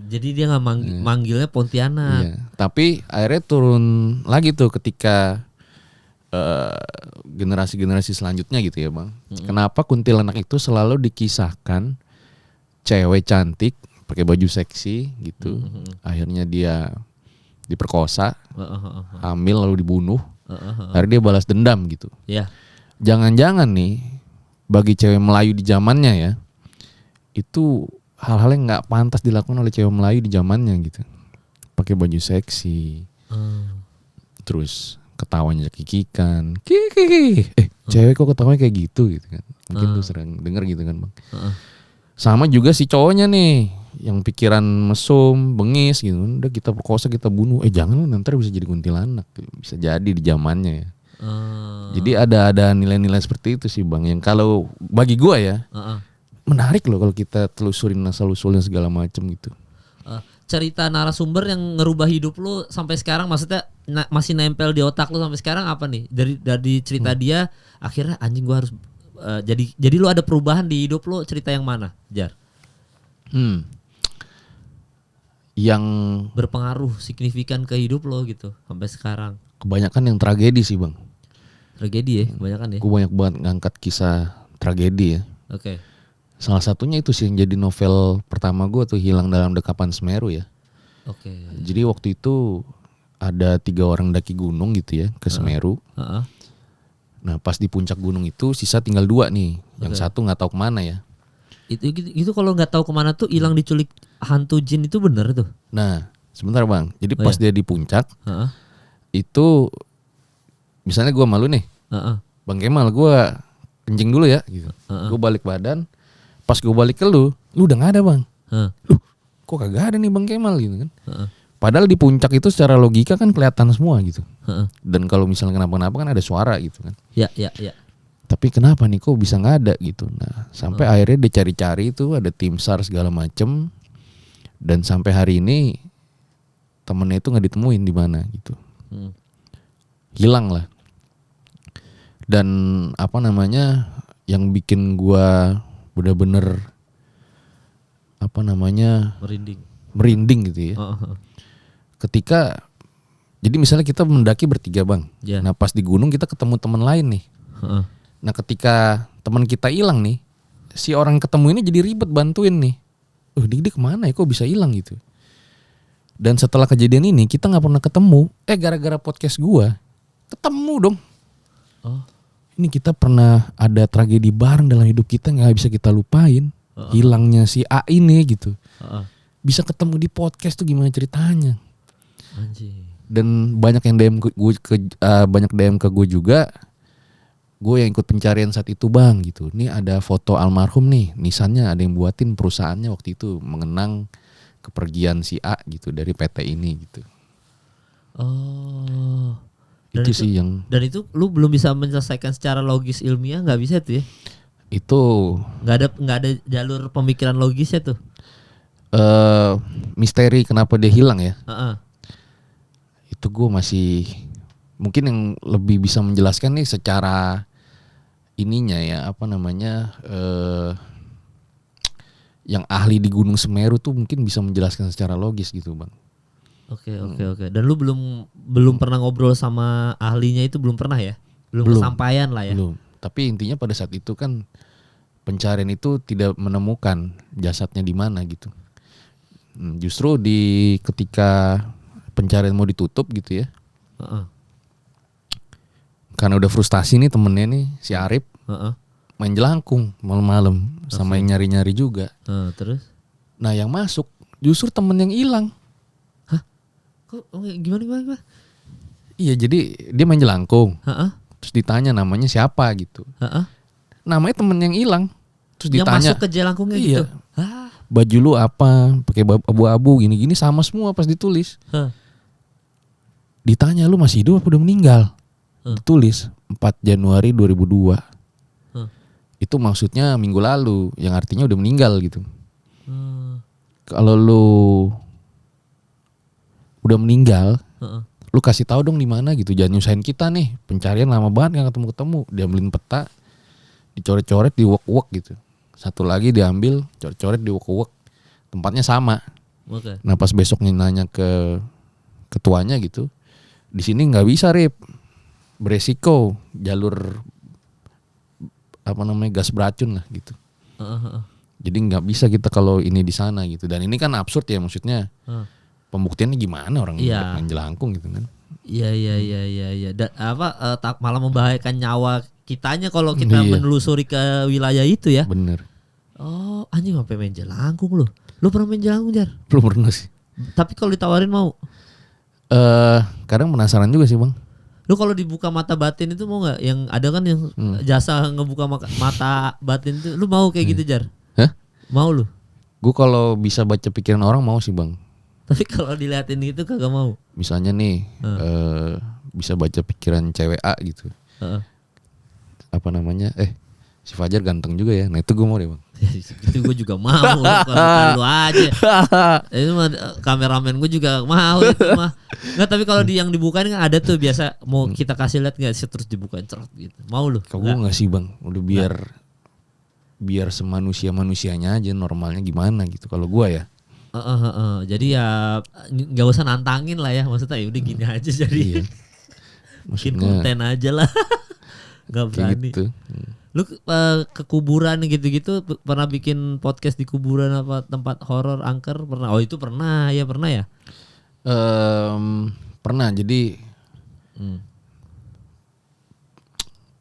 Jadi dia nggak manggilnya Pontianak. Iya. Tapi akhirnya turun lagi tuh ketika generasi-generasi selanjutnya gitu ya bang. Kenapa kuntilanak itu selalu dikisahkan cewek cantik pakai baju seksi gitu. Akhirnya dia diperkosa, hamil lalu dibunuh. Akhirnya dia balas dendam gitu. Ya. Jangan-jangan nih bagi cewek Melayu di zamannya ya, itu hal-hal yang nggak pantas dilakukan oleh cewek Melayu di zamannya gitu. Pakai baju seksi, terus ketawanya kikikan, cewek kok ketawanya kayak gitu kan? Mungkin tuh sering denger gitu kan bang. Sama juga si cowoknya nih, yang pikiran mesum, bengis gitu, udah kita perkosa kita bunuh, jangan nanti bisa jadi kuntilanak, bisa jadi di zamannya ya. Jadi ada nilai-nilai seperti itu sih bang, yang kalau bagi gua ya menarik loh kalau kita telusurin asal usulnya segala macam gitu. Cerita narasumber yang ngerubah hidup lu sampai sekarang, maksudnya masih nempel di otak lu sampai sekarang apa nih? Dari cerita dia akhirnya anjing gua harus jadi lu ada perubahan di hidup lu, cerita yang mana, Jar? Yang berpengaruh signifikan ke hidup lo gitu sampai sekarang. Kebanyakan yang tragedi sih bang. Tragedi ya kebanyakan ya. Gue banyak banget ngangkat kisah tragedi ya. Oke. Salah satunya itu sih yang jadi novel pertama gue tuh, Hilang dalam Dekapan Semeru ya. Oke. Jadi waktu itu ada 3 orang daki gunung gitu ya ke Semeru. Nah pas di puncak gunung itu sisa tinggal 2 nih. Yang satu nggak tahu kemana ya. Itu kalau nggak tahu kemana tuh hilang diculik hantu jin, itu bener tuh. Nah sebentar bang. Jadi pas dia di puncak itu misalnya gue malu nih. Bang Kemal gue kencing dulu ya gitu. Gue balik badan. Pas gue balik ke lu udah gak ada bang. Loh kok kagak ada nih Bang Kemal gitu kan. Padahal di puncak itu secara logika kan kelihatan semua gitu. Dan kalau misalnya kenapa-napa kan ada suara gitu kan. Ya. Tapi kenapa nih kok bisa gak ada gitu. Nah sampai akhirnya dia cari-cari itu, ada tim SAR segala macem. Dan sampai hari ini temennya itu gak ditemuin di mana gitu. Hilang lah. Dan apa namanya, yang bikin gua bener-bener apa namanya merinding gitu ya. Ketika jadi misalnya kita mendaki bertiga bang. Nah pas di gunung kita ketemu teman lain nih. Nah ketika teman kita hilang nih, si orang ketemu ini jadi ribet bantuin nih. Dia kemana ya kok bisa hilang gitu. Dan setelah kejadian ini kita nggak pernah ketemu. Gara-gara podcast gua ketemu dong. Ini kita pernah ada tragedi bareng dalam hidup kita, nggak bisa kita lupain. Hilangnya si A ini gitu. Bisa ketemu di podcast tuh gimana ceritanya? Anjing. Dan banyak yang DM ke gue juga. Gue yang ikut pencarian saat itu bang gitu. Ini ada foto almarhum nih, nisannya ada yang buatin perusahaannya waktu itu mengenang kepergian si A gitu dari PT ini gitu. Itu sih yang. Dan itu lu belum bisa menyelesaikan secara logis ilmiah, nggak bisa tuh ya? Itu nggak ada jalur pemikiran logisnya tuh. Misteri kenapa dia hilang ya? Itu gue masih mungkin yang lebih bisa menjelaskan nih secara ininya ya, apa namanya, yang ahli di Gunung Semeru tuh mungkin bisa menjelaskan secara logis gitu bang. Oke. Dan lu belum pernah ngobrol sama ahlinya itu, belum pernah ya? Belum kesampaian lah ya? Belum. Tapi intinya pada saat itu kan pencarian itu tidak menemukan jasadnya di mana gitu. Justru ketika pencarian mau ditutup gitu ya. Karena udah frustasi nih temennya nih si Arif. Main jelangkung malam-malam sama yang nyari-nyari juga. Terus? Nah yang masuk justru temen yang hilang. Gimana? Iya jadi dia main jelangkung. Terus ditanya namanya siapa gitu. Namanya temen yang hilang. Terus ditanya. Yang masuk ke jelangkungnya gitu. Baju lu apa? Pakai abu-abu gini-gini sama semua pas ditulis. Ditanya lu masih hidup apa udah meninggal? Ditulis 4 Januari 2002. Itu maksudnya minggu lalu, yang artinya udah meninggal gitu. Kalau lu udah meninggal, lu kasih tahu dong di mana gitu, jangan nyusahin kita nih, pencarian lama banget nggak ketemu. Diambilin peta, dicoret-coret, diuek-uek gitu. Satu lagi diambil, coret-coret, diuek-uek, tempatnya sama. Oke. Nah pas besoknya nanya ke ketuanya gitu, di sini nggak bisa Rip, beresiko jalur apa namanya gas beracun lah gitu. Jadi nggak bisa kita kalau ini di sana gitu. Dan ini kan absurd ya, maksudnya pembuktiannya gimana orang main jelangkung gitu kan? Iya. Dan malah membahayakan nyawa kitanya kalau kita menelusuri ke wilayah itu ya. Bener. Oh anjing sampai main jelangkung lu. Lu pernah main jelangkung Jar? Belum pernah sih. Tapi kalau ditawarin mau? Kadang penasaran juga sih bang. Lu kalau dibuka mata batin itu mau nggak? Yang ada kan yang jasa ngebuka mata batin itu, lu mau kayak gitu Jar? Hah? Mau lu? Gue kalau bisa baca pikiran orang mau sih bang. Tapi kalau diliatin gitu kagak mau. Misalnya nih bisa baca pikiran cewek A gitu. Apa namanya? Si Fajar ganteng juga ya. Nah itu gue mau deh bang. Itu gue juga mau. Bukan lu aja. Itu mah kameramen gue juga mau itu mah. Nggak, tapi kalau yang dibukain kan ada tuh biasa mau kita kasih lihat nggak sih, terus dibukain cerot gitu. Mau lu? Kalau gue nggak sih bang. Udah biar semanusia-manusianya aja, normalnya gimana gitu. Kalau gue ya. Jadi ya nggak usah nantangin lah ya, maksudnya ya udah gini aja jadi. Bikin konten aja lah. Nggak berani. Gitu. Lu ke kuburan gitu-gitu pernah bikin podcast di kuburan apa tempat horor angker pernah? Oh itu pernah ya pernah. Jadi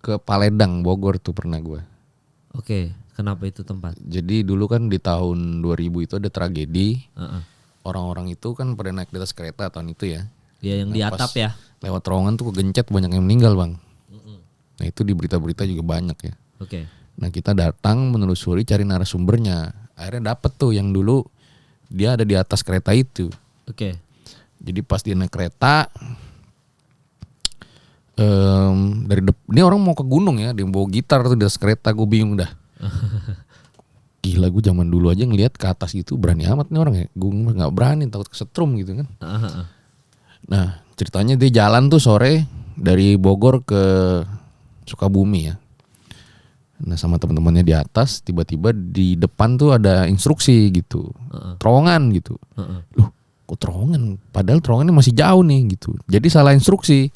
ke Paledang Bogor tuh pernah gue. Oke. Kenapa itu tempat? Jadi dulu kan di tahun 2000 itu ada tragedi. Orang-orang itu kan pada naik di atas kereta tahun itu ya. Ya yang di atap ya. Lewat terowongan tuh kegencet, banyak yang meninggal bang. Nah itu di berita-berita juga banyak ya. Oke. Nah kita datang menelusuri cari narasumbernya. Akhirnya dapet tuh yang dulu dia ada di atas kereta itu. Oke. Jadi pas dia naik kereta, ini orang mau ke gunung ya, dia bawa gitar tuh di atas kereta, gue bingung dah. Gila, gue zaman dulu aja ngelihat ke atas gitu berani amat nih orang ya. Gue nggak berani, takut kesetrum gitu kan. Nah ceritanya dia jalan tuh sore dari Bogor ke Sukabumi ya. Nah sama teman-temannya di atas, tiba-tiba di depan tuh ada instruksi gitu, terowongan gitu. Loh kok terowongan? Padahal terowongannya masih jauh nih gitu. Jadi salah instruksi.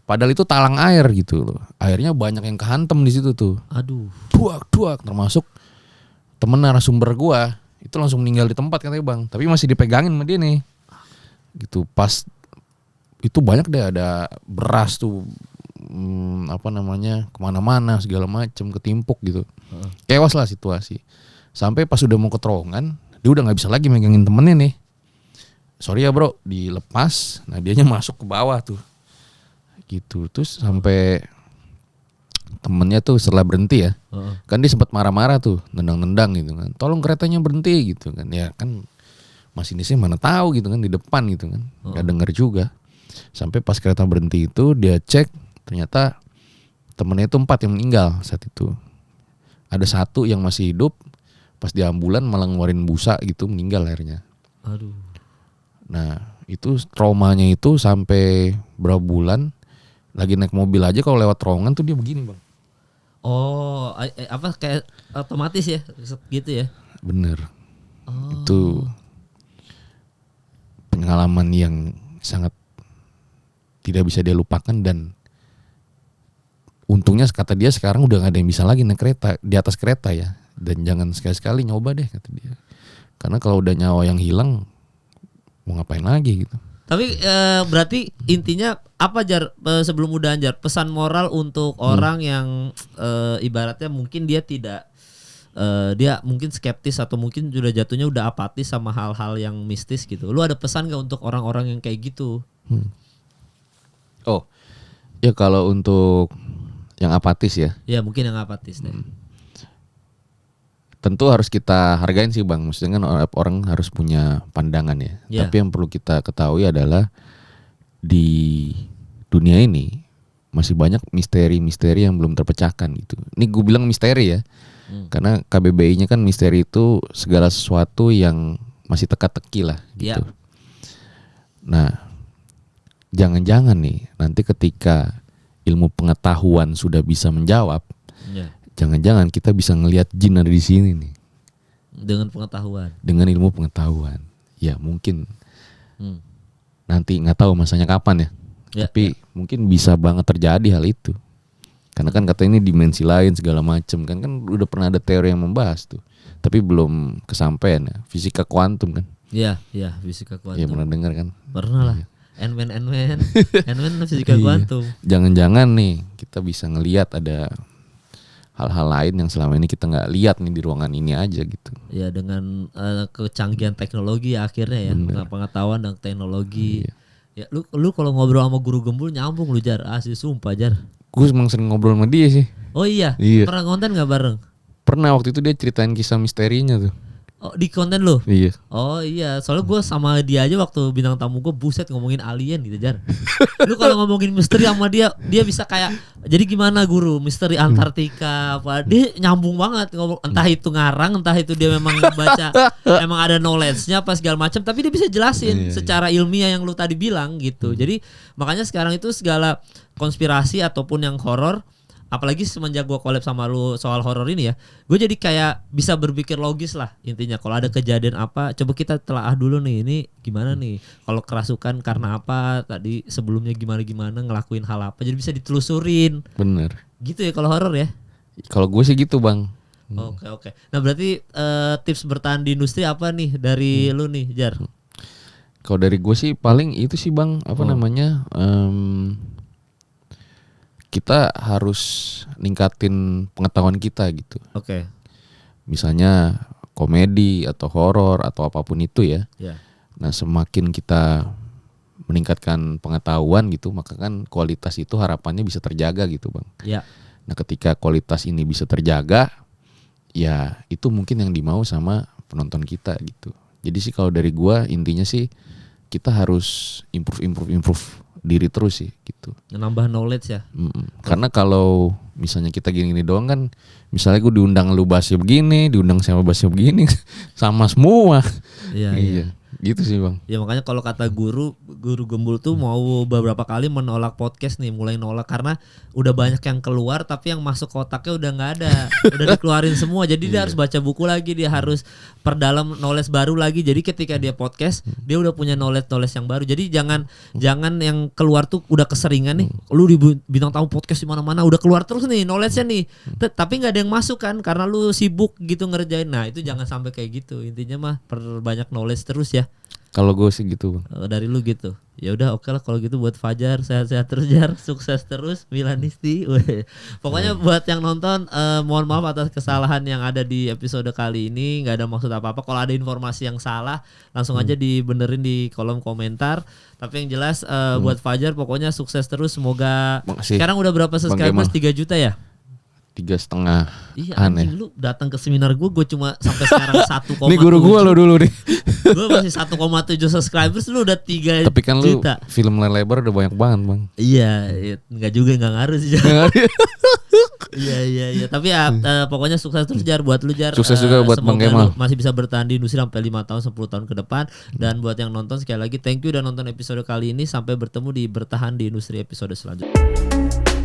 Padahal itu talang air gitu loh. Airnya banyak yang kehantem di situ tuh. Aduh. Duak. Termasuk temen narasumber gua itu langsung meninggal di tempat katanya bang. Tapi masih dipegangin sama dia nih. Gitu pas itu banyak deh, ada beras tuh kemana-mana segala macem, ketimpuk gitu. Kewas lah situasi. Sampai pas udah mau ke terowongan, dia udah nggak bisa lagi megangin temennya nih. Sorry ya bro, dilepas. Nah dianya masuk ke bawah tuh. Gitu terus sampai temennya tuh setelah berhenti ya, kan dia sempat marah-marah tuh, nendang-nendang gitu kan, tolong keretanya berhenti gitu kan, ya kan masinisnya mana tahu gitu kan di depan gitu kan, nggak denger juga. Sampai pas kereta berhenti itu dia cek, ternyata temennya itu 4 yang meninggal saat itu, ada 1 yang masih hidup, pas di ambulan malah ngeluarin busa gitu, meninggal akhirnya. Aduh. Nah itu traumanya itu sampai berapa bulan. Lagi naik mobil aja kalau lewat terowongan tuh dia begini bang. Oh, apa kayak otomatis ya, gitu ya? Bener. Itu pengalaman yang sangat tidak bisa dia lupakan, dan untungnya kata dia sekarang udah gak ada yang bisa lagi naik kereta di atas kereta ya. Dan jangan sekali-sekali nyoba deh kata dia. Karena kalau udah nyawa yang hilang mau ngapain lagi gitu. Tapi berarti intinya apa Jar, sebelum udahan Jar, pesan moral untuk orang yang ibaratnya mungkin dia tidak dia mungkin skeptis atau mungkin sudah jatuhnya udah apatis sama hal-hal yang mistis gitu. Lu ada pesan gak untuk orang-orang yang kayak gitu? Oh ya kalau untuk yang apatis ya. Ya mungkin yang apatis deh. Tentu harus kita hargain sih bang, maksudnya kan orang harus punya pandangan ya. Tapi yang perlu kita ketahui adalah di dunia ini masih banyak misteri-misteri yang belum terpecahkan gitu. Ini gue bilang misteri ya, karena KBBI-nya kan misteri itu segala sesuatu yang masih teka-teki lah gitu. Nah jangan-jangan nih nanti ketika ilmu pengetahuan sudah bisa menjawab, jangan-jangan kita bisa ngelihat jin ada di sini nih. Dengan pengetahuan. Dengan ilmu pengetahuan. Ya mungkin nanti nggak tahu masanya kapan ya. Tapi mungkin bisa banget terjadi hal itu. Karena kan katanya ini dimensi lain segala macem kan udah pernah ada teori yang membahas tuh. Tapi belum kesampaian ya. Fisika kuantum kan. Iya, fisika kuantum. Iya pernah dengar kan? Pernah lah. N-man fisika kuantum. Jangan-jangan nih kita bisa ngelihat ada hal-hal lain yang selama ini kita nggak lihat nih di ruangan ini aja gitu. Ya dengan kecanggihan teknologi ya, akhirnya ya, pengetahuan dan teknologi. Ya lu kalau ngobrol sama guru gembul nyambung lu Jar, asli sumpah Jar. Gue emang sering ngobrol sama dia sih. Oh iya. Pernah konten nggak bareng? Pernah, waktu itu dia ceritain kisah misterinya tuh. Oh di konten lu? Iya. Oh iya, soalnya gue sama dia aja waktu bintang tamu gue buset ngomongin alien gitu Jar. Lu kalau ngomongin misteri sama dia bisa kayak, jadi gimana guru, misteri Antartika apa, dia nyambung banget ngomong, entah itu ngarang, entah itu dia memang baca, emang ada knowledge-nya apa segala macam, tapi dia bisa jelasin secara ilmiah yang lu tadi bilang gitu. Jadi makanya sekarang itu segala konspirasi ataupun yang horor, apalagi semenjak gue collab sama lu soal horor ini ya, gue jadi kayak bisa berpikir logis lah intinya. Kalau ada kejadian apa, coba kita telaah dulu nih, ini gimana nih, kalau kerasukan karena apa, tadi sebelumnya gimana ngelakuin hal apa, jadi bisa ditelusurin. Bener. Gitu ya kalau horor ya. Kalau gue sih gitu bang. Oke. Nah berarti tips bertahan di industri apa nih dari lu nih Jar? Kalau dari gue sih paling itu sih bang, apa namanya? Kita harus ningkatin pengetahuan kita gitu. Oke. Misalnya komedi atau horor atau apapun itu ya. Nah semakin kita meningkatkan pengetahuan gitu, maka kan kualitas itu harapannya bisa terjaga gitu bang. Nah ketika kualitas ini bisa terjaga, ya itu mungkin yang dimau sama penonton kita gitu. Jadi sih kalau dari gua intinya sih kita harus improve diri terus sih gitu. Nambah knowledge ya. Karena kalau misalnya kita gini-gini doang kan, misalnya gue diundang lu bahasnya begini, diundang sama bahasnya begini, sama semua. Iya. Gitu sih bang. Ya makanya kalau kata guru gembul tuh mau beberapa kali menolak podcast nih, mulai nolak karena udah banyak yang keluar tapi yang masuk ke otaknya udah nggak ada, udah dikeluarin semua. Jadi dia harus baca buku lagi, dia harus perdalam knowledge baru lagi. Jadi ketika dia podcast dia udah punya knowledge yang baru. Jadi jangan yang keluar tuh udah keseringan nih. Lu di bintang tamu podcast di mana-mana udah keluar terus nih knowledge-nya nih. Tapi nggak ada yang masuk kan karena lu sibuk gitu ngerjain. Nah itu jangan sampai kayak gitu. Intinya mah perbanyak knowledge terus ya. Kalau gue sih gitu bang. Dari lu gitu. Ya udah oke lah kalau gitu buat Fajar, sehat-sehat terus Jar, sukses terus Milanisti. Pokoknya buat yang nonton mohon maaf atas kesalahan yang ada di episode kali ini, nggak ada maksud apa-apa. Kalau ada informasi yang salah langsung aja dibenerin di kolom komentar. Tapi yang jelas buat Fajar pokoknya sukses terus, semoga. Makasih. Sekarang udah berapa subscribers? 3 juta ya? 3,5. Iya anjing, lu datang ke seminar gue cuma sampai sekarang 1,7. Ini guru gue lo dulu nih. Gue masih 1,7 subscribers, lu udah 3 Tapi kan juta. Lu film lebar udah banyak banget bang. Iya, enggak juga, enggak ngaruh sih. Iya. Tapi pokoknya sukses terus Jar, buat lu Jar. Sukses juga buat Bang Kemal. Masih bisa bertahan di industri sampai 5 tahun 10 tahun ke depan. Dan buat yang nonton sekali lagi thank you udah nonton episode kali ini. Sampai bertemu di Bertahan di Industri episode selanjutnya.